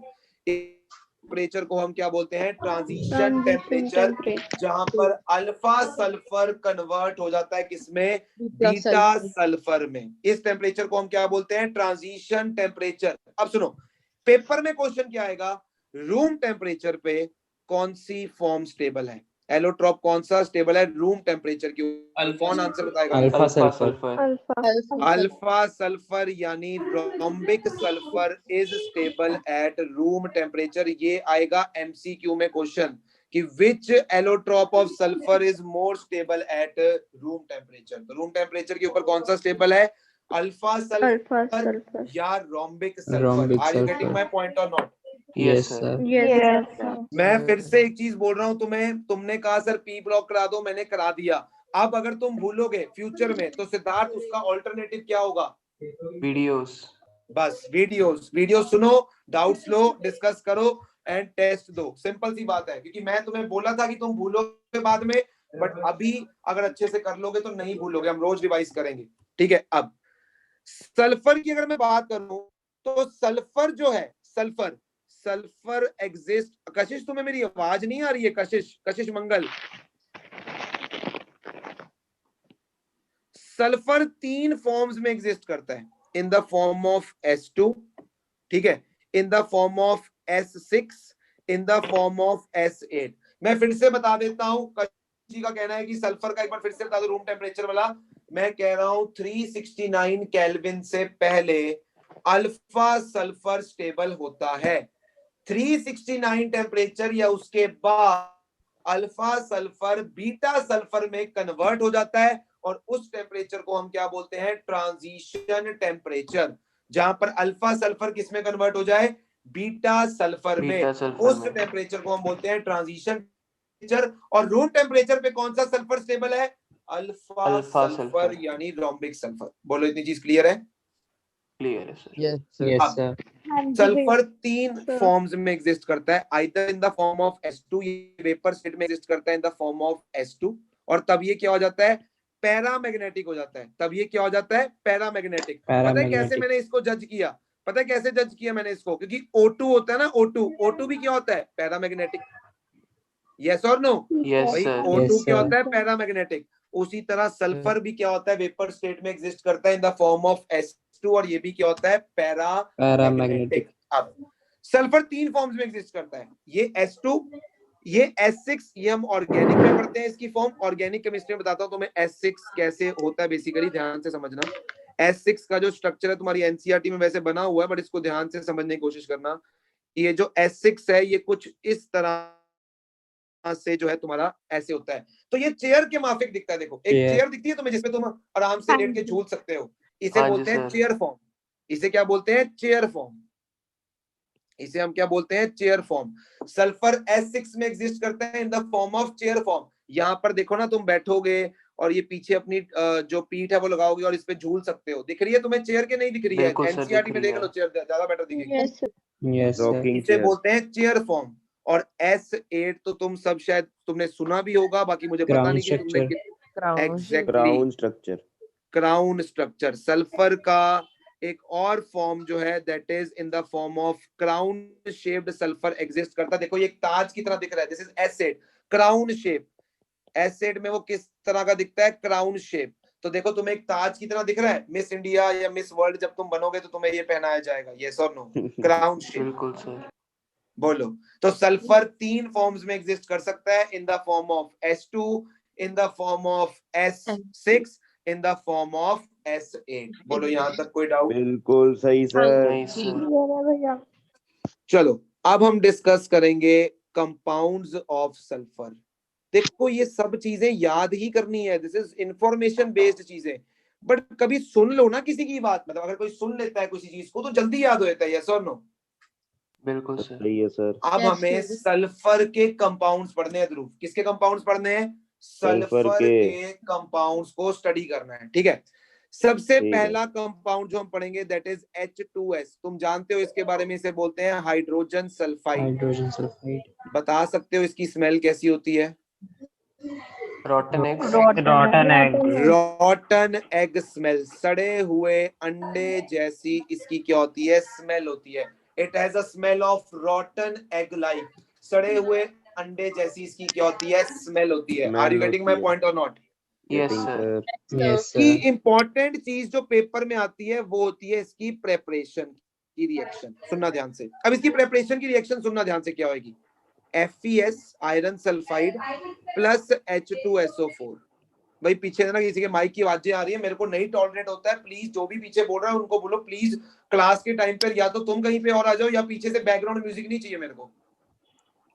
टेम्परेचर को हम क्या बोलते हैं? Transition temperature. जहां पर अल्फा सल्फर कन्वर्ट हो जाता है किसमें? बीटा सल्फर में। इस टेम्परेचर को हम क्या बोलते हैं? Transition temperature. अब सुनो, पेपर में क्वेश्चन क्या आएगा, रूम टेम्परेचर पे कौन सी फॉर्म स्टेबल है? एलोट्रॉप कौन सा स्टेबल है रूम टेम्परेचर के ऊपर? कौन आंसर बताएगा? Alpha sulphur. अल्फा सल्फर यानी rhombic sulphur is stable at room temperature. ये आएगा एमसीक्यू में क्वेश्चन कि which allotrope of sulphur is more stable at room temperature. तो रूम टेम्परेचर के ऊपर कौन सा स्टेबल है? अल्फा सल्फर या rhombic sulphur. Are you getting my point or not? Yes sir. मैं फिर से एक चीज बोल रहा हूं तुम्हें, तुमने कहा सर पी ब्लॉक करा दो, मैंने करा दिया। अब अगर तुम भूलोगे फ्यूचर में, तो सिद्धार्थ उसका ऑल्टरनेटिव क्या होगा? वीडियोस। बस वीडियो सुनो, डाउट्स लो, डिस्कस करो एंड टेस्ट दो। सिंपल सी बात है, क्योंकि मैं तुम्हें बोला था कि तुम भूलोगे बाद में, बट अभी अगर अच्छे से कर लोगे तो नहीं भूलोगे। हम रोज रिवाइज करेंगे, ठीक है? अब सल्फर की अगर मैं बात करूं, तो सल्फर जो है, सल्फर एग्जिस्ट। कशिश तुम्हें मेरी आवाज नहीं आ रही है? कशिश मंगल, सल्फर 3 फॉर्म्स में एग्जिस्ट करता है। In the form of S2, ठीक है, in the form of S6, in the form of S8। मैं फिर से बता देता हूं, कशिश जी का कहना है कि सल्फर का एक बार फिर से बता दो रूम टेम्परेचर वाला। मैं कह रहा हूं 369 केल्विन से पहले अल्फा सल्फर स्टेबल होता है। 369 टेम्परेचर या उसके बाद अल्फा सल्फर बीटा सल्फर में कन्वर्ट हो जाता है, और उस टेम्परेचर को हम क्या बोलते हैं? Transition temperature. जहां पर अल्फा सल्फर किसमें कन्वर्ट हो जाए? बीटा सल्फर में। उस टेम्परेचर को हम बोलते हैं ट्रांजिशन टेम्परेचर। और रूम टेम्परेचर पे कौन सा सल्फर स्टेबल है? अल्फा सल्फर यानी रोम्बिक सल्फर। बोलो इतनी चीज क्लियर है? क्लियर है सर। Yes sir. यस अब सर। सल्फर तीन सर। फॉर्म्स में एग्जिस्ट करता है, either in the form of S2, ये वेपर स्टेट में एग्जिस्ट करता है in the form of S2, और तब ये क्या हो जाता है, पैरामैग्नेटिक हो जाता है। तब ये क्या हो जाता है, पैरामैग्नेटिक। पता है कैसे पैरामैग्नेटिक। मैंने इसको जज किया, पता है कैसे जज किया मैंने इसको, क्योंकि O2 होता है ना, O2 भी क्या होता है, paramagnetic. Yes or no yes भाई, सर। O2 Yes, क्या sir. होता है, पैरामैग्नेटिक। उसी तरह सल्फर भी क्या होता है, वेपर स्टेट में एग्जिस्ट करता है in the form of S2, और ये भी क्या होता है, पैरामैग्नेटिक। अब सल्फर तीन फॉर्म्स में एग्जिस्ट करता है, ये S2, ये S6, ये हम ऑर्गेनिक में पढ़ते हैं इसकी फॉर्म, ऑर्गेनिक केमिस्ट्री में बताता हूँ तुम्हें S6 कैसे होता है, बेसिकली ध्यान से समझना। S6 का जो स्ट्रक्चर है तुम्हारी एनसीईआरटी में वैसे बना हुआ है, बट इसको ध्यान से समझने की कोशिश करना। ये जो S6 है ये कुछ इस तरह से जो है तुम्हारा ऐसे होता है, तो ये चेयर के माफिक दिखता है। देखो एक चेयर दिखती है तुम्हें, जिसपे तुम आराम से लेट के झूल सकते हो, इसे हाँ जी बोलते हैं सर। Chair form. इसे क्या बोलते हैं, चेयर फॉर्म। इसे हम क्या बोलते हैं, चेयर फॉर्म। सल्फर S6 में एग्जिस्ट करता है in the form of chair form. यहाँ पर देखो ना, तुम बैठोगे और ये पीछे अपनी जो पीठ है वो लगाओगे और इस पे झूल सकते हो। दिख रही है तुम्हें चेयर के, नहीं दिख रही है? बिल्कुल सर, एनसीईआरटी दिख में रही देख है। लो, चेयर ज्यादा बेटर दिखेगी। Yes sir. Yes, sir. Rocking इसे चेयर। बोलते हैं चेयर फॉर्म। और S8 तो तुम सब शायद तुमने सुना भी होगा, बाकी मुझे पता Crown नहीं कि तुमने structure. Crown exactly crown structure. Crown structure. Sulphur का एक और फॉर्म जो है, that is in the form of crown shaped sulphur exist करता है। देखो ये एक ताज की तरह दिख रहा है, this is S8 crown shape. S8 में वो किस तरह का दिखता है, क्राउन शेप। तो देखो तुम्हें एक ताज की तरह दिख रहा है, मिस इंडिया या मिस वर्ल्ड जब तुम बनोगे तो तुम्हें ये पहनाया जाएगा, yes or no, crown shape. बिल्कुल सर। बोलो। तो सल्फर तीन फॉर्म्स में एग्जिस्ट कर सकता है, in the form of S2, in the form of S6, in the form of S8। बोलो यहाँ तक कोई डाउट? बिल्कुल सही सर। नहीं सर। भैया। चलो अब हम डिस्कस करेंगे कंपाउंड्स ऑफ सल्फर। देखो ये सब चीजें याद ही करनी है, दिस इज इंफॉर्मेशन बेस्ड चीजें, बट कभी सुन लो ना किसी की बात, मतलब अगर कोई सुन लेता है किसी चीज को तो जल्दी याद हो जाता है, यस और नो? बिल्कुल सर। सही है सर। अब हमें सल्फर के कंपाउंड्स पढ़ने हैं ध्रुव। किसके कंपाउंड्स पढ़ने हैं? सल्फर सल्फर के। के कंपाउंड्स को स्टडी करना है, ठीक है। सबसे ठीक है। पहला कंपाउंड जो हम पढ़ेंगे दैट इज H2S। तुम जानते हो इसके बारे में, इसे बोलते हैं हाइड्रोजन सल्फाइड। Hydrogen sulfide. बता सकते हो इसकी स्मेल कैसी होती है? रॉटन एग्स। रॉटन एग स्मेल, सड़े हुए अंडे जैसी इसकी क्या होती है, स्मेल होती है। It has a smell of रॉटन egg like, सड़े हुए अंडे जैसी इसकी क्या होती है, स्मेल होती है। Are you getting my point or not? Yes sir. Yes, की sir. इंपॉर्टेंट चीज जो पेपर में आती है वो होती है इसकी प्रेपरेशन की रिएक्शन। सुनना ध्यान से, अब इसकी प्रेपरेशन की रिएक्शन सुनना ध्यान से, क्या होगी? FeS iron sulphide plus H2SO4। भाई पीछे ना किसी के माइक की आवाजें आ रही है, मेरे को नहीं टॉलरेट होता है, प्लीज जो भी पीछे बोल रहा है उनको बोलो प्लीज क्लास के टाइम पर या तो तुम कहीं पे और आ जाओ या पीछे से बैकग्राउंड म्यूजिक नहीं चाहिए मेरे को।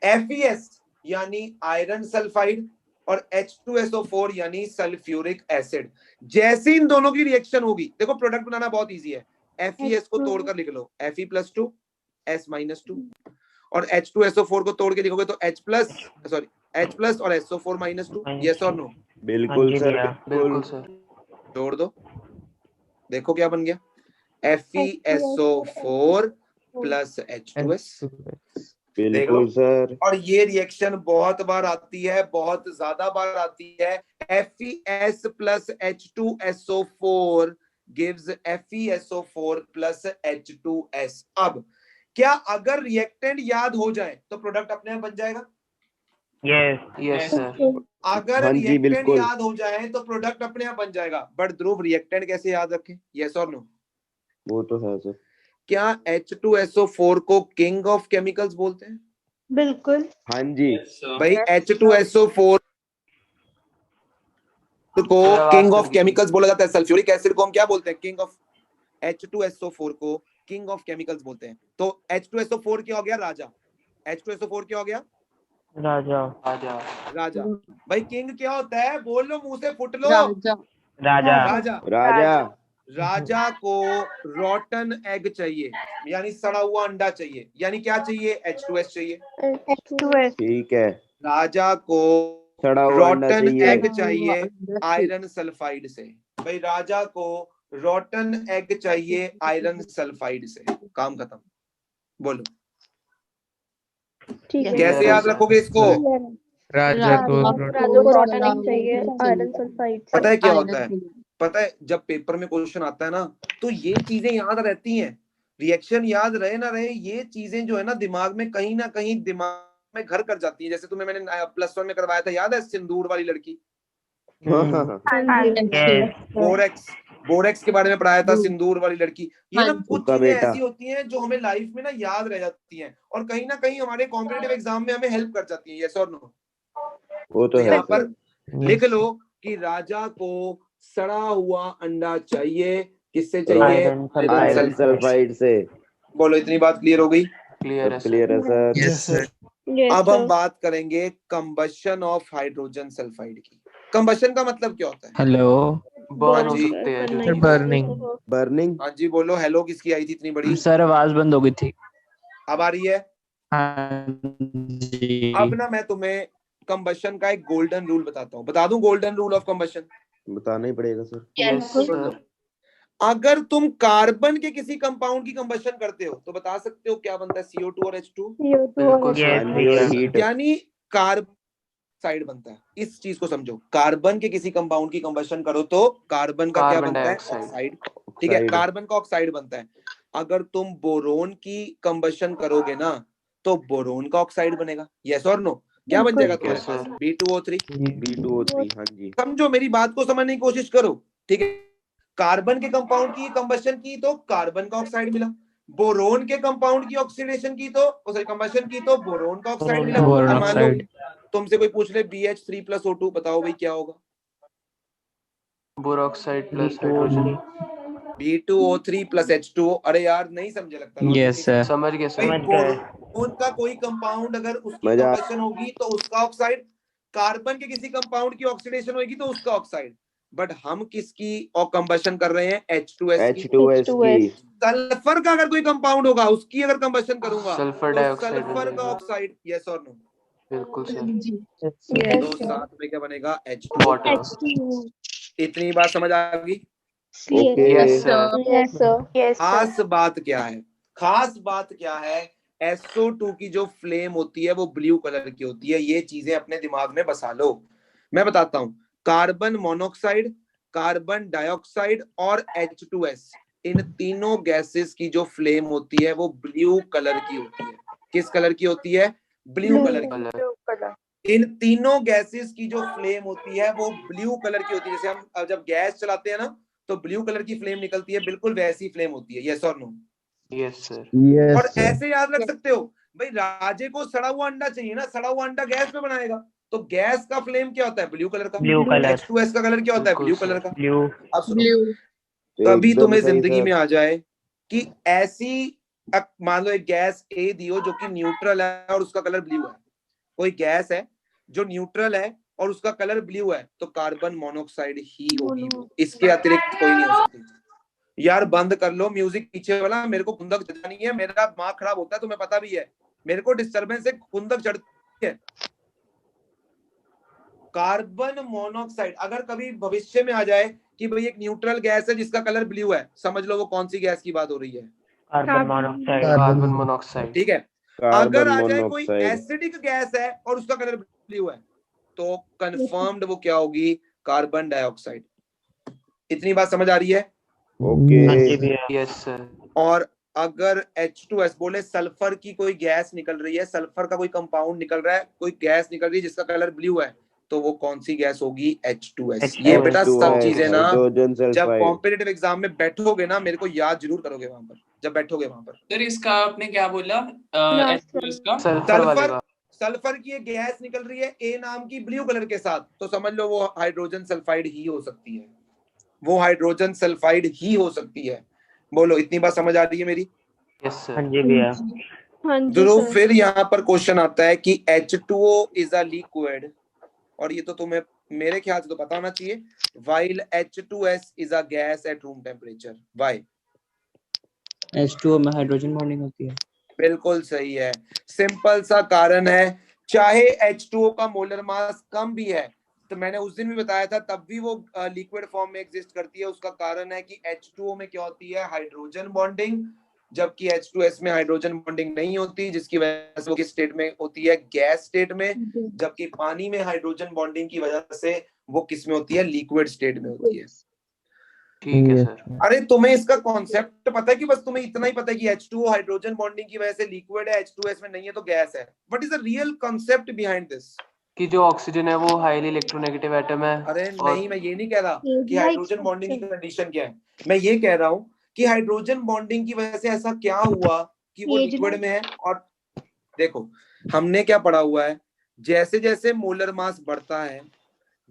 FeS यानी आयरन सल्फाइड और H2SO4 यानी सल्फ्यूरिक एसिड। जैसे इन दोनों की रिएक्शन होगी, देखो प्रोडक्ट बनाना बहुत इजी है। FeS को तोड़कर लिख लो Fe+2 S-2, और H2SO4 को तोड़ के लिखोगे तो H+ और SO4-2। Yes or no? बिल्कुल सर। बिल्कुल सर। तोड़ दो, देखो क्या बन गया, FeSO4 प्लस H2S। बिल्कुल सर। और ये रिएक्शन बहुत बार आती है, बहुत ज्यादा बार आती है। FeS plus H2SO4 gives FeSO4 plus H2S। अब क्या अगर रिएक्टेंट याद हो जाए तो प्रोडक्ट अपने आप बन जाएगा? Yes sir. अगर हाँ जी, रिएक्टेंट बिल्कुल। याद हो जाए तो प्रोडक्ट अपने आप बन जाएगा, बट ध्रुव रिएक्टेंट कैसे याद रखें, यस और नो? वो तो है सर। क्या H2SO4 को किंग ऑफ केमिकल्स बोलते हैं? बिल्कुल। हाँ जी। भाई H2SO4 को किंग ऑफ केमिकल्स बोला जाता है। सल्फ्यूरिक एसिड को हम क्या बोलते हैं, किंग ऑफ। H2SO4 को किंग ऑफ केमिकल्स बोलते हैं। तो H2SO4 क्या हो गया, राजा। H2SO4 क्या हो गया, राजा। भाई किंग क्या होता है, बोल लो मुंह से फुट लो। राजा। राजा को रॉटन एग चाहिए, यानी सड़ा हुआ अंडा चाहिए, यानी क्या चाहिए, H2S चाहिए। ठीक है। राजा को सड़ा हुआ अंडा रॉटन चाहिए। एग चाहिए आयरन सल्फाइड से। भाई राजा को रॉटन एग चाहिए आयरन सल्फाइड से, काम खत्म। बोलो ठीक है कैसे याद रखोगे इसको? राजा को राजू को रॉटन एग चाहिए आयरन सल्फाइड से। पता है क्या होता है, पता है जब पेपर में क्वेश्चन आता है ना तो ये चीजें याद रहती हैं, रिएक्शन याद रहे ना रहे, ये चीजें जो है ना दिमाग में कहीं ना कहीं दिमाग में घर कर जाती है। जैसे तुम्हें मैंने +1 में करवाया था, याद है सिंदूर वाली लड़की, बोरेक्स के बारे में पढ़ाया था, सिंदूर वाली लड़की। ये ना कुछ चीजें ऐसी होती हैं जो हमें लाइफ में ना याद रह जाती हैं और कहीं ना कहीं हमारे कॉम्पिटिटिव एग्जाम में हमें हेल्प कर जाती है। Yes or no? वो तो यहाँ पर लिख लो कि राजा को सड़ा हुआ अंडा चाहिए, किससे चाहिए? आयरन सल्फाइड से। बोलो इतनी बात क्लियर हो गई? क्लियर है क्लियर है सर। Yes sir. अब हम बात करेंगे कंबशन ऑफ हाइड्रोजन सल्फाइड की। कंबशन का मतलब क्या होता है? हेलो, बर्न हो सकते हैं जो बर्निंग। हाँ जी बोलो। हेलो किसकी आई थी इतनी बड़ी? सर आवाज बंद हो गई थी। अब आ रही है? हाँ जी। अब ना मैं तुम्हें कंबशन का एक गोल्डन रूल बताता हूँ। बता दूं गोल्डन रूल ऑफ कंबशन? बताना ही पड़ेगा सर। सर। अगर तुम कार्बन के किसी कंपाउंड की कंबशन करते हो तो बता सकते हो क्या बनता है? CO2 और H2। बिल्कुल सर। यानी कार्बन साइड बनता है। इस चीज को समझो, कार्बन के किसी कंपाउंड की कंबशन करो तो कार्बन का क्या बनता है? ऑक्साइड। ठीक है, कार्बन का ऑक्साइड बनता है। अगर तुम बोरोन की कंबशन करोगे ना तो बोरोन का ऑक्साइड बनेगा। Yes or no? क्या बन जाएगा तुम्हारे पास? B2O3। हाँ जी। समझो, मेरी बात को समझने की कोशिश करो। ठीक है, कार्बन के कंपाउंड की कंबशन की तो कार्बन का ऑक्साइड मिला, बोरोन के कंपाउंड की ऑक्सीडेशन की तो कंबशन की तो बोरोन का ऑक्साइड मिला। अब मान लो तुमसे कोई पूछ ले BH3+O2, बताओ भाई क्या होगा? बोरोक्साइड प्लस हाइड्रोजन। B2O3+H2O। अरे यार नहीं समझे लगता। यस सर, समझ गए सर। बोरोन का कोई कंपाउंड अगर उसकी कंबशन होगी तो उसका ऑक्साइड, कार्बन के किसी कंपाउंड की ऑक्सीडेशन होगी तो उसका ऑक्साइड। बट हम किसकी और कंबशन कर रहे हैं? H2S की। सल्फर का अगर कोई कंपाउंड होगा उसकी अगर कंबशन करूंगा सल्फर तो डाइऑक्साइड सल्फर का ऑक्साइड। Yes or no? बिल्कुल सर। तो साथ में क्या बनेगा? H2O। इतनी बात समझ आ गई? Yes sir. खास बात क्या है? खास बात क्या है? SO2 की जो फ्लेम होती है वो ब्लू कलर की होती है। ये चीजें अपने दिमाग में बसा लो। मैं बताता हूं, कार्बन मोनोऑक्साइड, कार्बन डाइऑक्साइड और H2S, इन तीनों गैसेस की जो फ्लेम होती है वो ब्लू कलर की होती है। किस कलर की होती है? ब्लू कलर की। इन तीनों गैसेस की जो फ्लेम होती है वो ब्लू कलर की होती है। जैसे हम जब गैस चलाते हैं ना तो ब्लू कलर की फ्लेम निकलती है, बिल्कुल वैसी फ्लेम होती है। Yes or no? Yes sir. और ऐसे याद रख सकते हो भाई, राजे को सड़ा हुआ अंडा चाहिए ना, सड़ा हुआ अंडा गैस में बनाएगा तो गैस का फ्लेम क्या होता है? ब्लू कलर का। H2S का कलर क्या होता है? ब्लू कलर का। अब सुनो, कभी तुम्हें जिंदगी में आ जाए कि ऐसी, मान लो एक गैस A दी हो जो कि न्यूट्रल है और उसका कलर ब्लू है। कोई गैस है जो न्यूट्रल है और उसका कलर ब्लू है तो कार्बन मोनोऑक्साइड ही होगी वो, इसके अतिरिक्त कोई नहीं हो सकती। यार बंद कर लो म्यूजिक पीछे वाला, मेरे को खुंदक चढ़नी है, मेरा दिमाग खराब होता है, तुम्हें पता भी है, मेरे को डिस्टरबेंस से खुंदक चढ़ती है। कार्बन मोनोऑक्साइड अगर कभी भविष्य में आ जाए कि भाई एक न्यूट्रल गैस है जिसका कलर ब्लू है, समझ लो वो कौन सी गैस की बात हो रही है? Carbon monoxide. ठीक है, अगर आ जाए कोई एसिडिक गैस है और उसका कलर ब्लू है तो कंफर्म्ड वो क्या होगी? Carbon dioxide. इतनी बात समझ आ रही है? ओके। Yes sir. और अगर H2S बोले सल्फर की कोई गैस निकल रही है, सल्फर का कोई कंपाउंड निकल रहा है, कोई गैस निकल रही है जिसका कलर ब्लू है तो वो कौन सी गैस होगी? H2S। ये बेटा सब चीजें ना जब कॉम्पिटिटिव एग्जाम में बैठोगे ना मेरे को याद जरूर करोगे वहां पर, जब बैठोगे वहां पर। सर इसका आपने क्या बोला? H2S का? सल्फर की एक गैस निकल रही है A नाम की ब्लू कलर के साथ तो समझ लो वो हाइड्रोजन सल्फाइड ही हो सकती है, वो हाइड्रोजन सल्फाइड ही हो सकती है। बोलो इतनी बात समझ आ रही है मेरी? Yes sir. ध्रुव, फिर यहाँ पर क्वेश्चन आता है कि H2O इज अ लिक्विड, और ये तो तुम्हें मेरे ख्याल से तो पता होना चाहिए, while H2S is a gas at room temperature. Why? H2O में हाइड्रोजन बॉन्डिंग होती है। बिल्कुल सही है, सिंपल सा कारण है, चाहे H2O का मोलर मास कम भी है तो मैंने उस दिन भी बताया था, तब भी वो लिक्विड फॉर्म में एग्जिस्ट करती है। उसका कारण है कि H2O में क्या होती है, हाइड्रोजन बॉन्डिंग, जबकि H2S में हाइड्रोजन बॉन्डिंग नहीं होती, जिसकी वजह से वो किस स्टेट में होती है, गैस स्टेट में। जबकि पानी में हाइड्रोजन बॉन्डिंग की वजह से वो किस में होती है, लिक्विड स्टेट में होती है। ठीक है सर। अरे तुम्हें इसका कॉन्सेप्ट पता है कि बस तुम्हें इतना ही पता है कि H2O हाइड्रोजन बॉन्डिंग की वजह से लिक्विड है, H2S में नहीं है तो गैस है। What is the real concept behind this? कि जो ऑक्सीजन है वो हाईली इलेक्ट्रोनेगेटिव एटम है। अरे और नहीं, मैं ये नहीं कह रहा कि हाइड्रोजन बॉन्डिंग की कंडीशन क्या है, मैं ये कह रहा हूँ कि हाइड्रोजन बॉन्डिंग की वजह से ऐसा क्या हुआ कि वो लिक्विड में है। और देखो हमने क्या पढ़ा हुआ है, जैसे जैसे मोलर मास बढ़ता है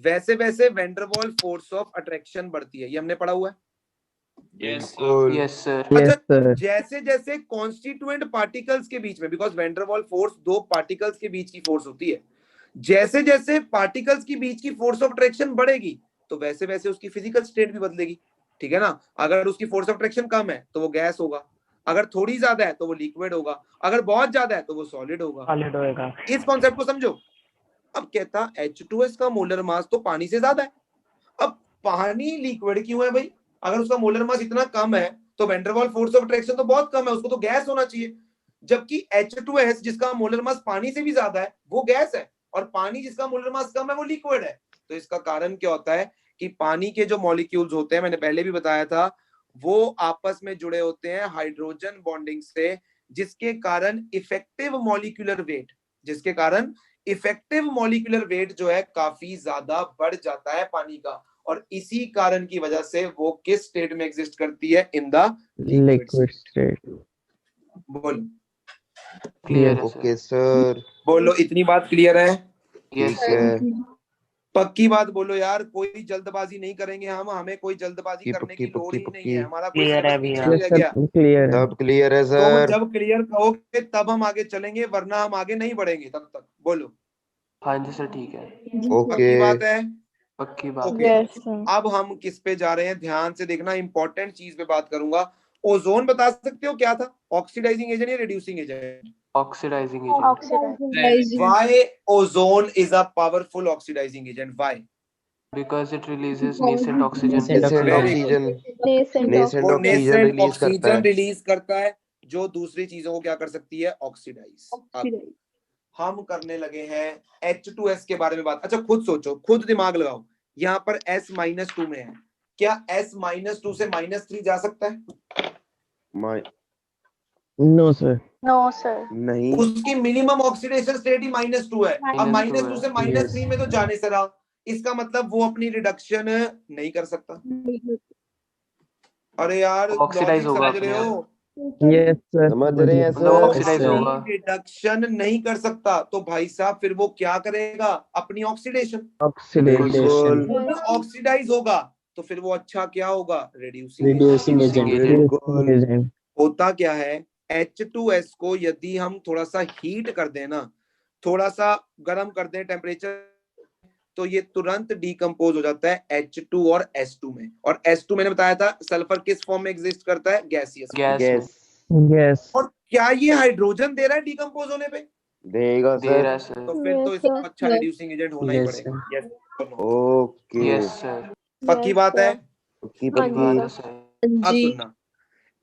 वैसे वैसे van der Waals force of attraction बढ़ती है, ये हमने पढ़ा हुआ है। बिल्कुल। Yes sir. अच्छा, जैसे जैसे कॉन्स्टिट्यूएंट पार्टिकल्स के बीच में, बिकॉज वैन डर वाल फोर्स दो पार्टिकल्स के बीच की फोर्स होती है, जैसे जैसे पार्टिकल्स के बीच की फोर्स ऑफ अट्रैक्शन बढ़ेगी तो वैसे वैसे उसकी फिजिकल स्टेट भी बदलेगी, ठीक है ना। अगर उसकी फोर्स ऑफ अट्रैक्शन कम है तो वो गैस होगा, अगर थोड़ी ज्यादा है तो वो लिक्विड होगा, अगर बहुत ज्यादा है तो वो सॉलिड होगा। इस कॉन्सेप्ट को समझो। अब कहता H2S का मोलर मास तो पानी से ज्यादा है। अब पानी लिक्विड क्यों है भाई? अगर उसका मोलर मास इतना कम है तो वैन डर वाल फोर्स ऑफ अट्रैक्शन तो बहुत कम है, उसको तो गैस होना चाहिए। जबकि H2S जिसका मोलर मास पानी से भी ज्यादा है वो गैस है, और पानी जिसका मोलर मास कम है वो लिक्विड है। तो इसका कारण क्या होता है कि पानी के जो मॉलिक्यूल्स होते हैं, मैंने पहले भी बताया था, वो आपस में जुड़े होते हैं हाइड्रोजन बॉन्डिंग से, जिसके कारण इफेक्टिव मॉलिक्यूलर वेट जो है काफी ज्यादा बढ़ जाता है पानी का, और इसी कारण की वजह से वो किस स्टेट में एग्जिस्ट करती है, इन द लिक्विड स्टेट। बोलो क्लियर है ओके सर। बोलो, इतनी बात क्लियर है? ठीक है। पक्की बात बोलो यार, कोई जल्दबाजी नहीं करेंगे हम, हमें कोई जल्दबाजी करने पक्की की लोड़ ही नहीं पक्की है, हमारा कोई क्लियर है सिलेबस भैया। पीछे रह गया। क्लियर है। सब क्लियर है तुम सर। जब क्लियर कहोगे तब हम आगे चलेंगे, वरना हम आगे नहीं बढ़ेंगे तब तक। बोलो। हाँ जी सर ठीक है। ओके। पक्की बात है? पक्की बात। ओके। Yes sir. अब हम किस पे जा रहे हैं, ध्यान से देखना, इंपॉर्टेंट चीज पे बात करूंगा। ओजोन बता सकते हो क्या था, ऑक्सीडाइजिंग एजेंट या reducing agent? Oxidising agent. Why ozone is a powerful oxidizing agent? Why? Because it releases nascent oxygen. Nascent Very oxygen Nascent nascent वो ऑक्सीजन नेसेंट रिलीज करता ऑक्सीजन है। रिलीज करता है, जो दूसरी चीजों को क्या कर सकती है, ऑक्सीडाइज। हम करने लगे हैं H2S के बारे में बात। अच्छा खुद सोचो, खुद दिमाग लगाओ, यहाँ पर S-2 में है, क्या S-2 से -3 जा सकता है? No sir. No sir. नहीं। उसकी मिनिमम ऑक्सीडेशन स्टेट ही -2 है। अब -2 से -3 में तो जाने से रहा, इसका मतलब वो अपनी रिडक्शन नहीं कर सकता। अरे यार ऑक्सीडाइज लॉजिक होगा समझ रहे हो? Yes sir. समझ रहे हैं मतलब सर। ऑक्सीडाइज होगा। रिडक्शन नहीं कर सकता तो भाई साहब फिर वो क्या करेगा, अपनी ऑक्सीडेशन। ऑक्सीडेशन। ऑक्सीडाइज होगा तो फिर वो अच्छा क्या होगा, रिड्यूसिंग एजेंट। होता क्या है, H2S को यदि हम थोड़ा सा हीट कर दें ना, थोड़ा सा गर्म कर दें टेम्परेचर, तो ये तुरंत डिकम्पोज हो जाता है H2 और S2 में। और S2 मैंने बताया था सल्फर किस फॉर्म में एग्जिस्ट करता है, गैसियस। यस। और क्या ये हाइड्रोजन दे रहा है डिकम्पोज होने पे? देगा सर। तो फिर तो इसको अच्छा रिड्यूसिंग एजेंट होना ही पड़ेगा। Yes okay. Yes sir. पक्की बात है? पक्की बात है अब सुनना,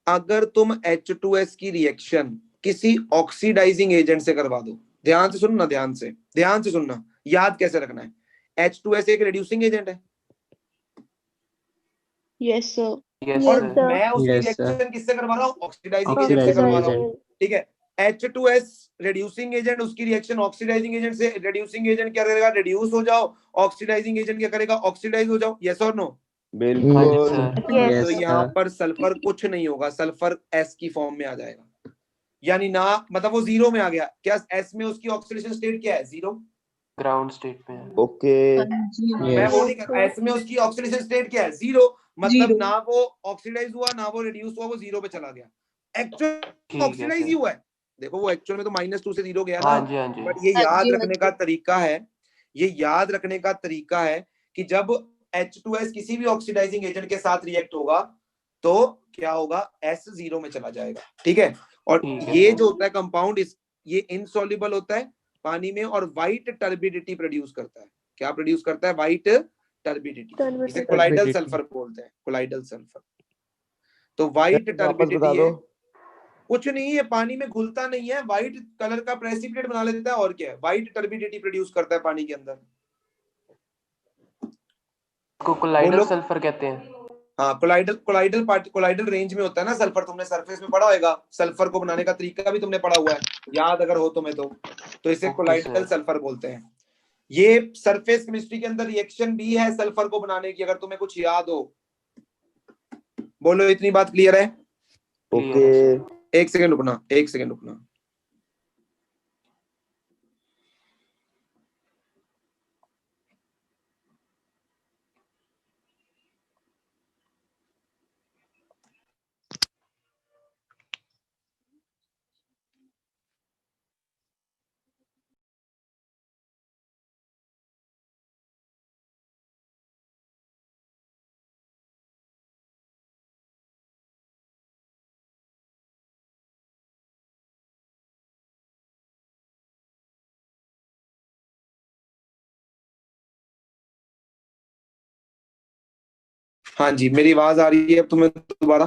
अगर तुम H2S की रिएक्शन किसी ऑक्सीडाइजिंग एजेंट से करवा दो, ध्यान से सुनना, ध्यान से सुनना, याद कैसे रखना है, H2S एक रिड्यूसिंग एजेंट है। Yes sir. और मैं उसकी रिएक्शन किससे करवा रहा हूँ, ऑक्सीडाइजिंग एजेंट से करवा रहा हूँ, ठीक है। H2S रिड्यूसिंग एजेंट, उसकी रिएक्शन ऑक्सीडाइजिंग एजेंट से, रिड्यूसिंग एजेंट क्या करेगा, रिड्यूस हो जाओ, ऑक्सीडाइजिंग एजेंट क्या करेगा, ऑक्सीडाइज हो जाओ। Yes or no? बिल्कुल। तो यहाँ पर सल्फर कुछ नहीं होगा, सल्फर S की फॉर्म में आ जाएगा, यानी ना, मतलब वो जीरो में आ गया। क्या S में उसकी ऑक्सीडेशन स्टेट क्या है, जीरो, ग्राउंड स्टेट में है। ओके। मैं वो नहीं कर, S में उसकी ऑक्सीडेशन स्टेट क्या है, जीरो, मतलब ना वो ऑक्सीडाइज हुआ ना वो रिड्यूस हुआ, वो जीरो पे चला गया। एक्चुअल ऑक्सीडाइज ही हुआ है। देखो वो एक्चुअल में तो -2 से 0 गया ना। बट ये याद रखने का तरीका है, ये याद रखने का तरीका है कि जब H2S किसी भी ऑक्सीडाइजिंग एजेंट के साथ रिएक्ट होगा तो क्या होगा, S 0 में चला जाएगा, ठीक है। और ये जो होता है कंपाउंड, ये इनसॉल्युबल होता है पानी में और व्हाइट टर्बिडिटी प्रोड्यूस करता है। क्या प्रोड्यूस करता है? White turbidity. इसे Turbidity. कोलाइडल सल्फर बोलते हैं, कोलाइडल सल्फर। तो व्हाइट वापस बता टर्बिडिटी दो। है, कुछ नहीं है, पानी में घुलता नहीं है, व्हाइट कलर का प्रेसिपिटेट बना लेता है, और क्या है? व्हाइट टर्बिडिटी प्रोड्यूस करता है पानी के अंदर। को कोलाइडल बोलो। सल्फर कहते हैं। हाँ, कोलाइडल रेंज में होता है ना सल्फर, तुमने सरफेस में पढ़ा होगा, सल्फर को बनाने का तरीका भी तुमने पढ़ा हुआ है, याद अगर हो तुम्हें तो इसे ओके कोलाइडल सर। सल्फर बोलते हैं। ये सरफेस केमिस्ट्री के अंदर रिएक्शन भी है सल्फर को बनाने की, अगर तुम्हें कुछ याद हो। बोलो, इतनी बात क्लियर है? क्लियर है ओके सर। एक सेकंड रुकना, एक सेकंड रुकना। हाँ जी, मेरी आवाज आ रही है अब तुम्हें दोबारा?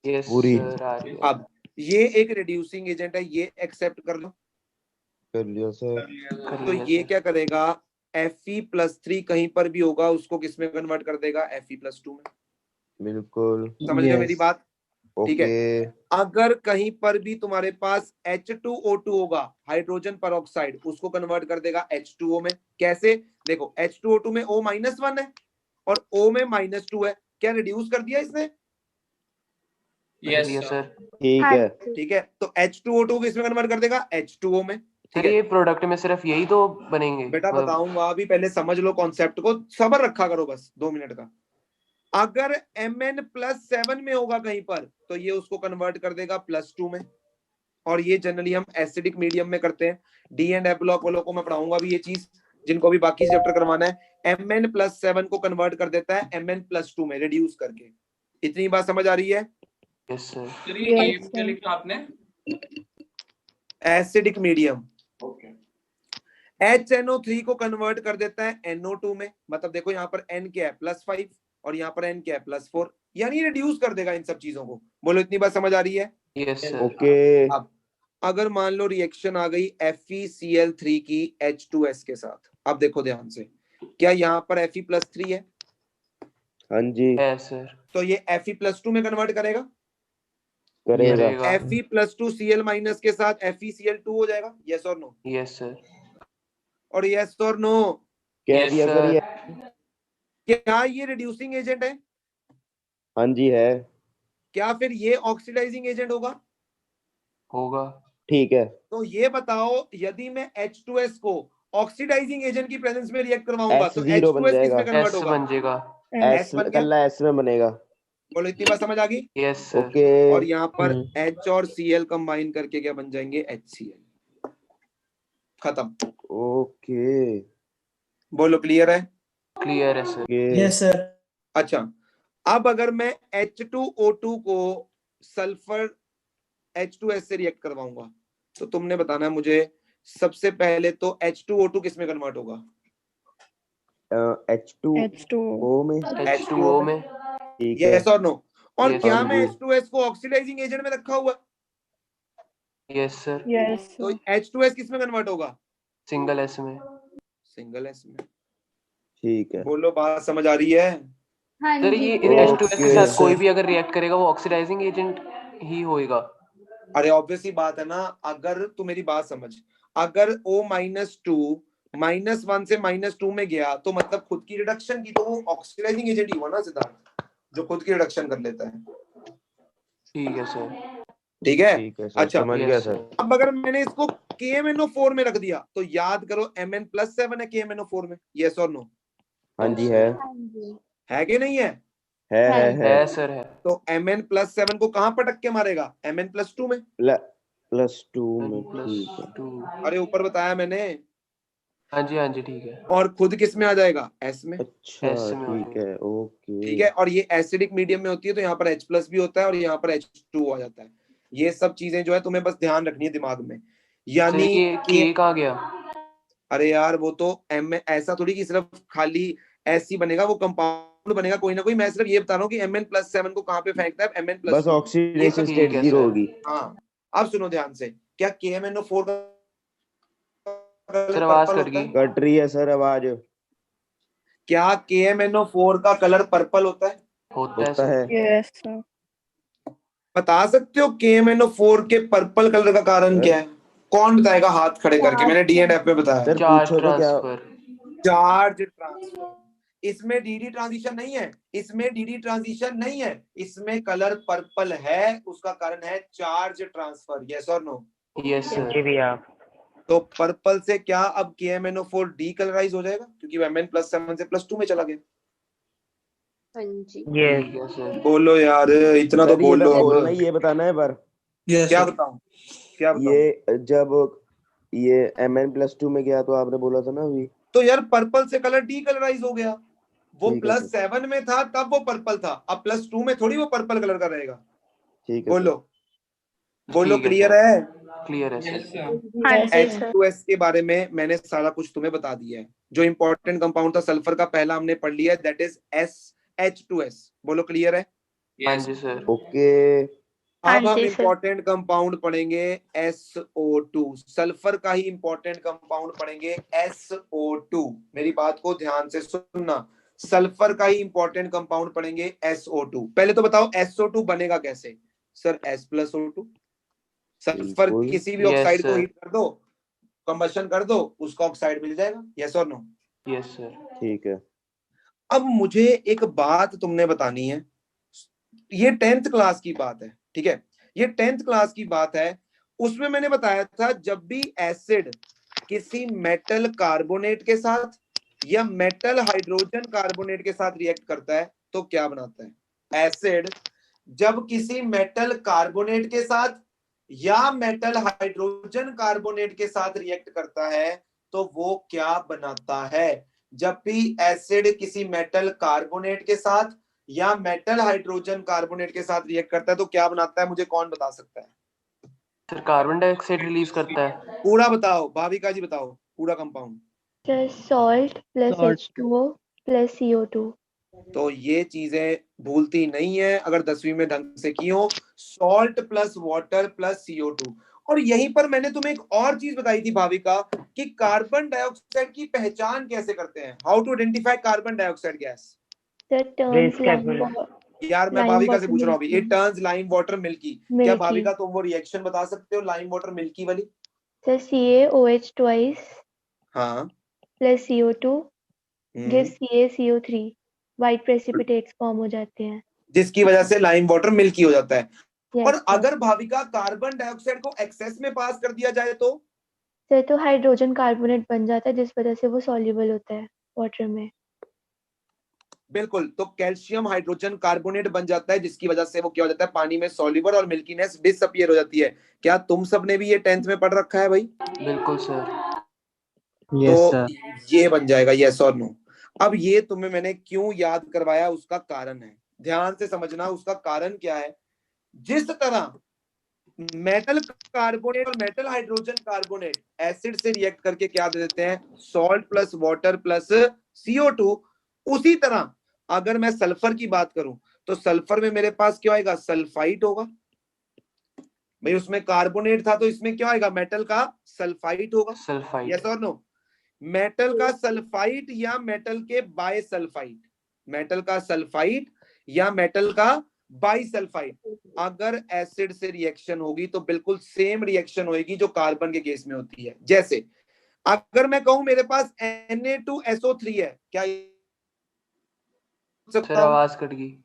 यस पूरी सर, आ रही है। अब ये एक रिड्यूसिंग एजेंट है, ये एक्सेप्ट कर लो। कर लिया सर। कर तो लिया ये सर। क्या करेगा? Fe+3 कहीं पर भी होगा उसको किस में कन्वर्ट कर देगा? Fe+2 में। बिल्कुल। समझ रहे हो मेरी बात? ठीक है। ओके अगर कहीं पर भी तुम्हारे पास H2O2 होगा, हाइड्रोजन परऑक्साइड, उसको कन्वर्ट कर देगा H2O में। कैसे? देखो, H2O2 में O-1 है और O में -2 है, क्या रिड्यूस कर दिया इसने? यस दिया सर। सर। ठीक हाँ है। ठीक है, तो H2O2 को किसमें कन्वर्ट कर देगा? H2O में। ठीक सर है ये प्रोडक्ट में सिर्फ यही तो बनेंगे? बेटा, मतलब बताऊंगा, अभी पहले समझ लो कॉन्सेप्ट को, सब्र रखा करो बस 2 मिनट का। अगर Mn+7 में होगा कहीं पर, तो ये उसको कन्वर्ट कर देगा +2 में, और ये जनरली हम एसिडिक मीडियम में करते हैं। डी एंड एफ ब्लॉक वालों को मैं पढ़ाऊंगा भी ये चीज, जिनको भी बाकी चैप्टर करवाना है। Mn+7 को कन्वर्ट कर देता है Mn+2 में, रिड्यूस करके। इतनी बात समझ आ रही है? Yes sir. सर ये Yes, एम क्या sir. लिखा आपने? Acidic medium. ओके। HNO3 को कन्वर्ट कर देता है NO2 में, मतलब देखो यहाँ पर N क्या है? +5, और यहाँ पर N क्या है? +4, यानी रिड्यूस कर देगा इन सब चीजों को। बोलो, इतनी बात समझ आ रही है? Yes sir. ओके अब अगर मान लो रिएक्शन आ गई FeCl3 की H2S के साथ, अब देखो ध्यान से, क्या यहाँ पर Fe+3 है? हाँ जी है सर। तो ये Fe+2 में कन्वर्ट करेगा। करेगा। करेगा। Fe+2 Cl- के साथ FeCl2 हो जाएगा। Yes or no? Yes sir. और यस और नो? कह Yes, दिया सर sir. क्या ये रिड्यूसिंग एजेंट है? हाँ जी है। क्या फिर ये ऑक्सीडाइजिंग एजेंट होगा? होगा। ठीक है। तो ये बताओ, यदि मैं H2S को ऑक्सीडाइजिंग एजेंट की प्रेजेंस में रिएक्ट करवाऊंगा, तो S0 बन H2S किस में जाएगा। कन्वर्ट एस होगा? बन जाएगा। एस बन गया? कल्ला एस में बनेगा। बोलो, इतनी बात समझ आ गई? Yes sir. ओके और यहाँ पर H और Cl कंबाइन करके क्या बन जाएंगे? HCl। खत्म। ओके बोलो, क्लियर है? क्लियर है सर। Yes sir. अच्छा, अब अगर मैं H2O2 को सल्फर H2S से रिएक्ट करवाऊंगा, तो तुमने बताना है मुझे, सबसे पहले तो H2O2 किस में कन्वर्ट होगा? H2O में। H2O में। ठीक है। Yes or no? और Yes, क्या हाँ मैं जी। H2S को ऑक्सीडाइजिंग एजेंट में रखा हुआ है? Yes sir. Yes, तो sir. H2S किस में कन्वर्ट होगा? सिंगल एस में। सिंगल एस में। ठीक है। बोलो, बात समझ आ रही है? हाँ सर जी। ये ओके। H2S के साथ कोई भी अगर रिएक्ट करेगा वो ऑक्सीडाइजिंग एजेंट ही होएगा। अरे ऑब्वियस ही बात है ना, अगर तू मेरी बात समझ, अगर O-2 -1 से -2 में गया, तो मतलब खुद की रिडक्शन की, तो वो ऑक्सीडाइजिंग एजेंट ही हुआ ना सिद्धार्थ, जो खुद की रिडक्शन कर लेता है। ठीक है सर। ठीक है? ठीक है सर। अच्छा, समझ गया यस सर। सर। अब अगर मैंने इसको KMnO4 में रख दिया, तो याद करो Mn+7 है KMnO4 में। Yes or no? हाँ जी है। हाँ जी। है कि नहीं है? है सर है। तो Mn+7 को कहां पटक के मारेगा? Mn+2 में। +2 में। प्लस ठीक है। 2। अरे ऊपर बताया मैंने। हाँ जी ठीक है। और खुद किस में आ जाएगा? S में। अच्छा S में हो ठीक है। ओके ठीक है, और ये एसिडिक मीडियम में होती है, तो यहाँ पर H+ भी होता है और यहाँ पर H2 आ जाता है। ये सब चीजें जो है तुम्हें बस ध्यान रखनी है दिमाग में, सर यानी ये K कहाँ गया? अरे यार वो तो एम ऐसा थोड़ी कि सिर्फ खाली ऐसी बनेगा, वो कंपाउंड बनेगा कोई ना कोई। मैं सिर्फ ये बता रहा हूँ कि Mn+7 को कहाँ पे फेंकता है, Mn+2। बस ऑक्सीडेशन ठीक स्टेट है जीरो सर। होगी। हाँ, अब सुनो ध्यान से, क्या KMnO4 का सर कलर आवाज पर्पल कट होता गई। है? कट रही है सर आवाज। क्या KMnO4 का कलर पर्पल होता है? होता है होता सर। है यस सर। बता सकते हो KMnO4 के पर्पल कलर का कारण सर। क्या है? कौन बताएगा हाथ खड़े करके? मैंने D&F में बताया। सर चार्ज पूछो तो क्या। ट्रांसफर। Charge transfer. इसमें डीडी ट्रांजिशन नहीं है, इसमें डीडी ट्रांजिशन नहीं है, इसमें कलर पर्पल है, उसका कारण है charge transfer. Yes or no? Yes sir. जी भैया। तो पर्पल से क्या अब KMnO4 डीकलराइज हो जाएगा क्योंकि वो Mn+7 से +2 में चला गया। हाँ जी। यस ठीक है सर। बोलो यार, इतना तो सर ये बोल लो। बोलना ही ये बताना है पर क्या बताऊं, क्या बताऊं? ये जब ये Mn+2 में गया तो आपने बोला था ना अभी। तो यार पर्पल से कलर डीकलराइज हो गया, वो ठीक है सर। +7 में था तब वो पर्पल था, अब +2 में थोड़ी वो पर्पल कलर का रहेगा। ठीक है बोलो बोलो, ठीक है क्लियर सर। है? क्लियर है यस सर। सर। हाँ जी सर। H2S के बारे में मैंने सारा कुछ तुम्हें बता दिया है। जो इंपॉर्टेंट कंपाउंड था सल्फर का पहला हमने पढ़ लिया है, दैट इज SH2S। बोलो क्लियर है? हाँ यस जी सर। ओके। हाँ अब हम जी सर। इंपॉर्टेंट कंपाउंड पढ़ेंगे SO2। सल्फर का ही इंपॉर्टेंट कंपाउंड पढ़ेंगे SO2। मेरी बात को ध्यान से सुनना, सल्फर का ही इंपॉर्टेंट कंपाउंड पढ़ेंगे SO2। पहले तो बताओ SO2 बनेगा कैसे? Sir S+O2। सल्फर बिल्कुल। किसी भी यस ऑक्साइड को सर। हीट कर दो, कंबशन कर दो, उसका ऑक्साइड मिल जाएगा। Yes or no? Yes sir. ठीक है। अब मुझे एक बात तुमने बतानी है, ये 10th क्लास की बात है, ठीक है? ये 10th क्लास की बात है। उसमें मैंने बताया था जब भी एसिड किसी मेटल कार्बोनेट के साथ या मेटल हाइड्रोजन कार्बोनेट के साथ रिएक्ट करता है तो क्या बनाता है? एसिड जब किसी मेटल कार्बोनेट के साथ या मेटल हाइड्रोजन कार्बोनेट के साथ रिएक्ट करता है तो वो क्या बनाता है? जब भी एसिड किसी मेटल कार्बोनेट के साथ या मेटल हाइड्रोजन कार्बोनेट के साथ रिएक्ट करता है तो क्या बनाता है? मुझे कौन बता सकता है? सर कार्बन डाइऑक्साइड रिलीज करता है। पूरा बताओ, भाविका जी बताओ पूरा compound. Salt plus Salt. H2O plus CO2। तो ये चीजें भूलती नहीं है अगर 10वीं में ढंग से की हो। Salt plus water plus CO2। और यहीं पर मैंने तुम्हें एक और चीज बताई थी भाविका कि कार्बन डाइऑक्साइड की पहचान कैसे करते हैं, how to identify carbon dioxide gas. Sir turns यार मैं लाइम भाविका से वाटर पूछ रहा हूँ अभी, milky. It turns lime water milky. क्या मिल्की। भाविका तुम वो रिएक्शन बता सकते हो लाइम वाटर मिल्की वाली? सर CaOH twice हाँ। Plus CO2 gives CaCO3। White precipitates form हो जाते हैं। जिसकी वजह से लाइम वाटर मिल्की हो जाता है। Yes, और sir. अगर भाविका कार्बन डाइऑक्साइड को एक्सेस में पास कर दिया जाए तो? सर तो हाइड्रोजन कार्बोनेट बन जाता है जिस वजह से वो सॉल्युबल होता है वाटर में। बिल्कुल, तो कैल्शियम हाइड्रोजन कार्बोनेट बन जाता है जिसकी वजह से वो क्या हो जाता है? पानी में सॉल्युबल और मिल्कीनेस डिसअपीयर हो जाती है। क्या तुम सबने भी ये 10th में पढ़ रखा है भाई? बिल्कुल सर। Yes, तो sir. ये बन जाएगा यस और नो। अब ये तुम्हें मैंने क्यों याद करवाया, उसका कारण है, ध्यान से समझना उसका कारण क्या है। जिस तरह मेटल कार्बोनेट और मेटल हाइड्रोजन कार्बोनेट एसिड से रिएक्ट करके क्या दे देते हैं? Salt plus water plus CO2। उसी तरह अगर मैं सल्फर की बात करूं तो सल्फर में मेरे पास क्या आएगा? सल्फाइट होगा भाई, उसमें कार्बोनेट था तो इसमें क्या आएगा? मेटल का सल्फाइट होगा। Sulphide. Yes or no? Metal का सल्फाइट या मेटल के बाय सल्फाइट, मेटल का सल्फाइट या मेटल का बाई सल्फाइड अगर एसिड से रिएक्शन होगी तो बिल्कुल सेम रिएक्शन होगी जो कार्बन के केस में होती है। जैसे अगर मैं कहूं मेरे पास Na2SO3 है, क्या सर आवाज कट गई।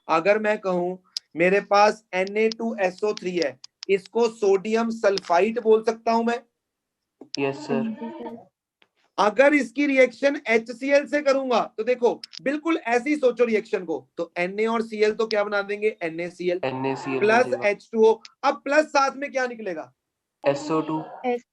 अगर मैं कहूं मेरे पास Na2SO3 है, इसको सोडियम सल्फाइड बोल सकता हूं मैं? Yes sir. अगर इसकी रिएक्शन HCl से करूंगा तो देखो बिल्कुल ऐसी सोचो रिएक्शन को, तो Na और Cl तो क्या बना देंगे? NaCl NaCl plus H2O। अब प्लस साथ में क्या निकलेगा? SO2।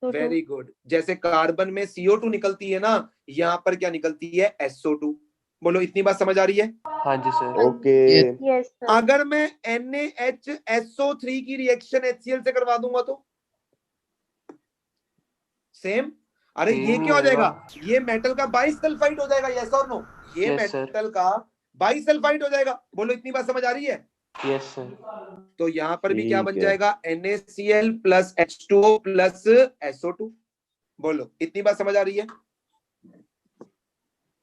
Very good. जैसे कार्बन में CO2 निकलती है ना, यहाँ पर क्या निकलती है? SO2। बोलो इतनी बात समझ आ रही है? हाँ जी सर। ओके। Yes sir. अगर मैं NaHSO3 की रिएक्शन HCl से करवा दूंगा तो सेम। अरे ये Same क्या हो ही जाएगा, होगा। ये मेटल का बाइसल्फाइड हो जाएगा, यस और नो, ये Yes, sir. मेटल का बाइसल्फाइड हो जाएगा। बोलो इतनी बात समझ आ रही है? Yes, sir. तो यहाँ पर भी क्या ठीक बन है। जाएगा, NaCl plus H2O plus SO2। बोलो इतनी बात समझ आ रही है?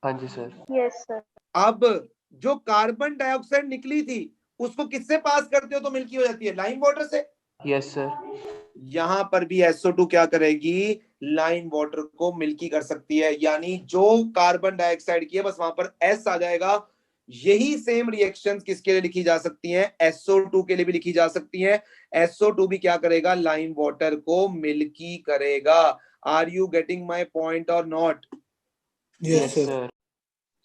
हाँ जी सर। Yes, sir. अब जो कार्बन डाइऑक्साइड निकली थी उसको किससे पास करते हो तो मिल्की हो जाती है, लाइम वाटर से। Yes, sir. यहां पर भी SO2 क्या करेगी, लाइम वाटर को मिल्की कर सकती है, यानी जो कार्बन डाइऑक्साइड की है बस वहां पर S आ जाएगा। यही सेम रिएक्शंस किसके लिए लिखी जा सकती हैं, SO2 के लिए भी लिखी जा सकती हैं। SO2 भी क्या करेगा, लाइम वाटर को मिल्की करेगा। Are you getting my point or not? Yes, sir.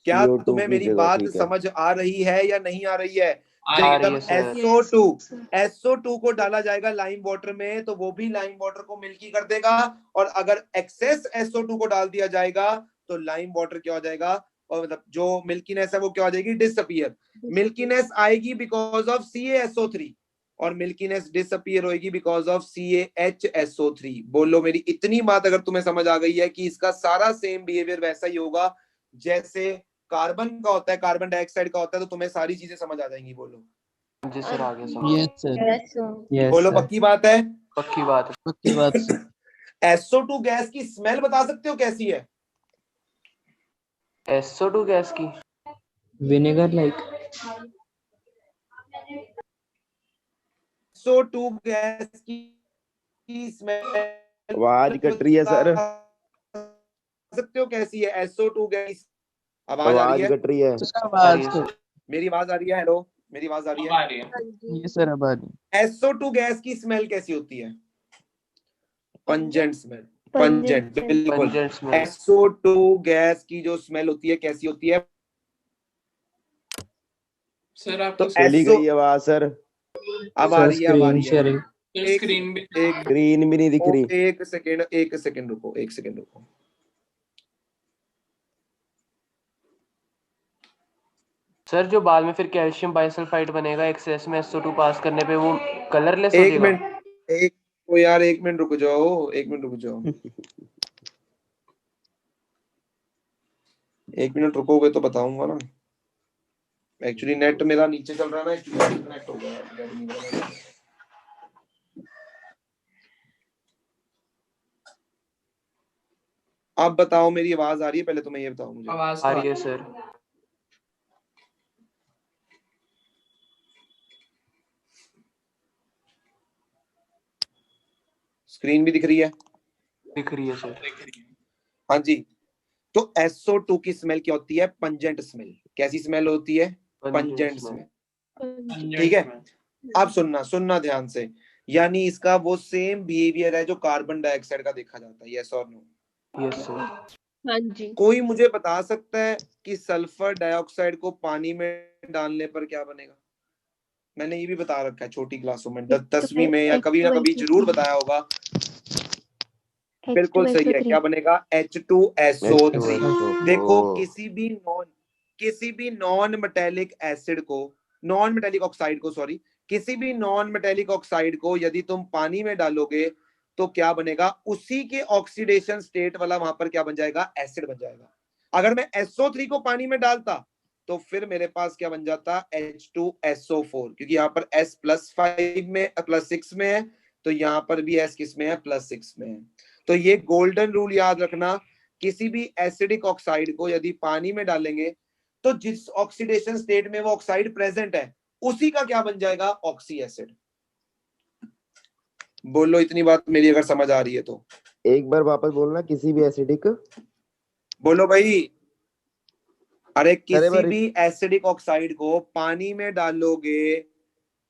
क्या CO2 तुम्हें की मेरी जगह, बात ठीक है। समझ आ रही है या नहीं आ रही है? आ रही जब है सर। SO2 को डाला जाएगा लाइम वाटर में तो वो भी लाइम वाटर को मिल्की कर देगा, और अगर एक्सेस SO2 को डाल दिया जाएगा तो लाइम वाटर क्या हो जाएगा, और मतलब जो मिल्कीनेस है वो क्या हो जाएगी, डिसअपियर। मिल्कीनेस आएगी बिकॉज ऑफ CaSO3 और मिल्कीनेस डिसअपियर होगी बिकॉज ऑफ CaHSO3। बोलो मेरी इतनी बात अगर तुम्हें समझ आ गई है कि इसका सारा सेम बिहेवियर वैसा ही होगा जैसे कार्बन का होता है, कार्बन डाइऑक्साइड का होता है, तो तुम्हें सारी चीजें समझ आ जाएंगी। बोलो जी सर, आगे समझ। Yes, sir. Yes, sir. Yes, बोलो sir. पक्की बात है? पक्की बात है। पक्की बात sir. SO2 गैस की स्मेल बता सकते हो कैसी है? SO2 गैस की Vinegar like. SO2 गैस की स्मेल आवाज कट रही है सर, सकते हो कैसी है SO2 गैस? आवाज आ रही आवाज है? कट रही है। आवाज sir. मेरी आवाज आ रही है? हेलो, मेरी आवाज आ रही आ है? रही है। Yes sir, अब आ रही है. SO2 गैस की स्मेल कैसी होती है? Pungent smell. Pungent pungent, smell. बिल्कुल। Pungent smell. SO2 गैस की जो स्मेल होती है कैसी होती है? सर तो आपकी चली SO गई आवाज सर, अब आ Sir, रही है, अब आ screen रही है। sharing. एक स्क्रीन भी एक स्क्रीन भी नहीं दिख रही। एक सेकेंड रुको, एक सेकेंड रुको। सर जो बाद में फिर कैल्शियम बाइसल्फाइड बनेगा एक्सेस में SO2 पास करने पे, वो कलरलेस हो एक जाएगा। मिनट, एक ओ यार, एक मिनट रुक जाओ, एक मिनट रुक जाओ, एक मिनट रुकोगे तो बताऊंगा ना। एक्चुअली नेट मेरा नीचे चल रहा है ना, एक्चुअली डिस्कनेक्ट हो गया। अब बताओ मेरी आवाज आ रही है? पहले तुम्हें ये बताओ मुझे। आवाज आ तो रही है सर। स्क्रीन भी दिख रही है? दिख रही है सर। हाँ जी। तो SO2 की स्मेल क्या होती है? Pungent smell. कैसी स्मेल होती है? Pungent smell. ठीक है, अब सुनना ध्यान से। यानी इसका वो सेम बिहेवियर है जो कार्बन डाइऑक्साइड का देखा जाता है, yes or no? Yes sir. हाँ जी। कोई मुझे बता सकता है कि सल्फर डाइऑक्साइड को पानी में डालने पर क्या बनेगा? मैंने ये भी बता रखा है छोटी क्लासों में, 10वीं में या कभी ना कभी जरूर बताया होगा। बिल्कुल सही है, क्या बनेगा? H2SO3। देखो किसी भी नॉन मेटेलिक एसिड को, नॉन मेटेलिक ऑक्साइड को, सॉरी, किसी भी नॉन मेटेलिक ऑक्साइड को यदि तुम पानी में डालोगे तो क्या बनेगा? उसी के ऑक्सीडेशन स्टेट वाला वहां पर क्या बन जाएगा? एसिड बन जाएगा। अगर मैं SO3 को पानी में डालता तो फिर मेरे पास क्या बन जाता? H2SO4, क्योंकि यहाँ पर S +5 में +6 में है, तो यहाँ पर भी S किस में है? +6 में है। तो ये गोल्डन रूल याद रखना, किसी भी एसिडिक ऑक्साइड को यदि पानी में डालेंगे तो जिस ऑक्सीडेशन स्टेट में वो ऑक्साइड प्रेजेंट है उसी का क्या बन जाएगा? Oxy acid. बोलो इतनी बात मेरी अगर समझ आ रही है तो। एक बार वापस बोलना, किसी भी एसिडिक। बोलो भाई। अरे किसी बार भी एसिडिक ऑक्साइड को पानी में डालोगे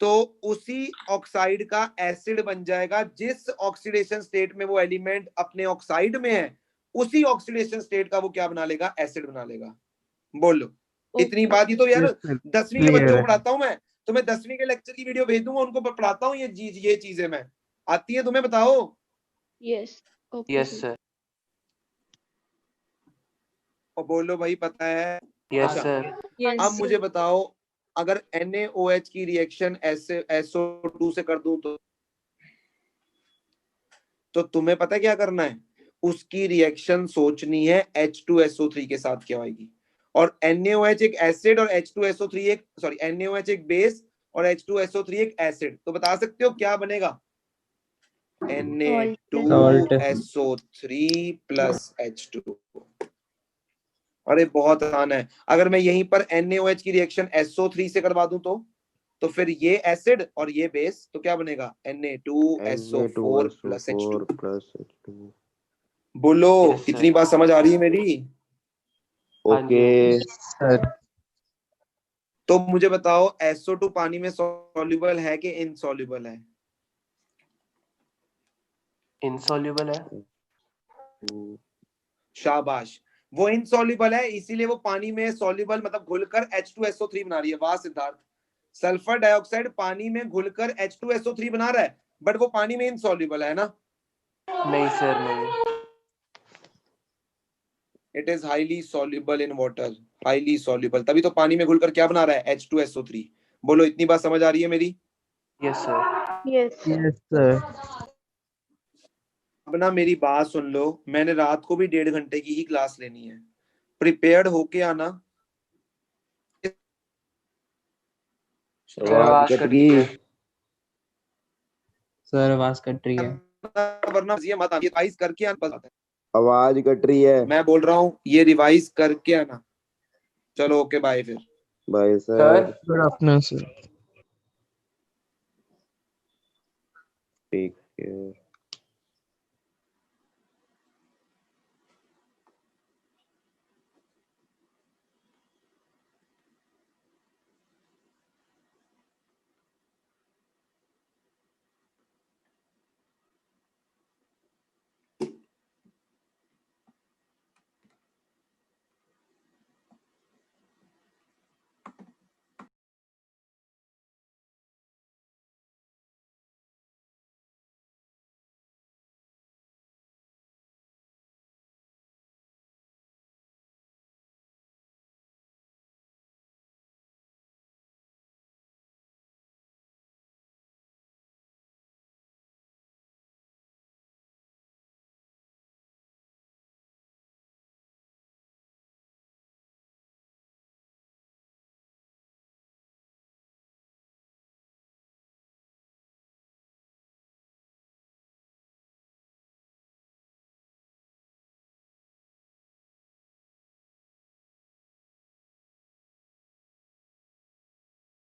तो उसी ऑक्साइड का एसिड बन जाएगा, जिस ऑक्सीडेशन स्टेट में वो एलिमेंट अपने ऑक्साइड में है उसी ऑक्सीडेशन स्टेट का वो क्या बना लेगा? एसिड बना लेगा। बोलो इतनी बात। ही तो यार 10वीं के बच्चों को पढ़ाता हूं मैं, तो मैं 10वीं के लेक्चर की वीडियो भेज दूंगा, उनको पढ़ाता हूँ ये चीजें मैं। आती है तुम्हें? बताओ। यस। Yes sir. और बोलो भाई पता है? Yes sir. अब मुझे बताओ, अगर NaOH की रिएक्शन SO2 से कर दूं तो तुम्हें पता है क्या करना है? उसकी रिएक्शन सोचनी है H2SO3 के साथ क्या होगी। और NaOH एक एसिड और H2SO3 एक NaOH एक बेस और H2SO3 एक एसिड, तो बता सकते हो क्या बनेगा? Na2SO3 plus H2। अरे बहुत आसान है। अगर मैं यहीं पर NaOH की रिएक्शन SO3 से करवा दूं तो फिर ये एसिड और ये बेस, तो क्या बनेगा? Na2SO4 plus H2। बोलो इतनी बात समझ आ रही है मेरी? Okay sir. तो मुझे बताओ SO2 पानी में सॉल्युबल है कि इनसॉल्युबल है? इनसॉल्युबल है। शाबाश, वो इनसॉल्युबल है, इसीलिए वो पानी में सॉल्युबल मतलब घुलकर H2SO3 बना रही है। वाह सिद्धार्थ, सल्फर डाइऑक्साइड पानी में घुलकर H2SO3 बना रहा है, बट वो पानी में इनसॉल्युबल है ना? नहीं सर नहीं। It is highly soluble in water, highly soluble, तभी तो पानी में घुलकर क्या बना रहा है? H2SO3। बोलो इतनी बात समझ आ रही है मेरी? Yes sir. Yes. Yes sir. अब ना मेरी बात सुन लो, मैंने रात को भी 1.5 घंटे की ही क्लास लेनी है, प्रिपेयर्ड होके आना। आवाज कट रही है। सर आवाज कट रही है। वरना ये मत आना, रिवाइज करके आना बस आता है। आवाज कट रही है। मैं बोल रहा हूँ ये रिवाइज करके आना। चलो ओके बाय फिर। Bye sir. Sir good afternoon sir. Take care.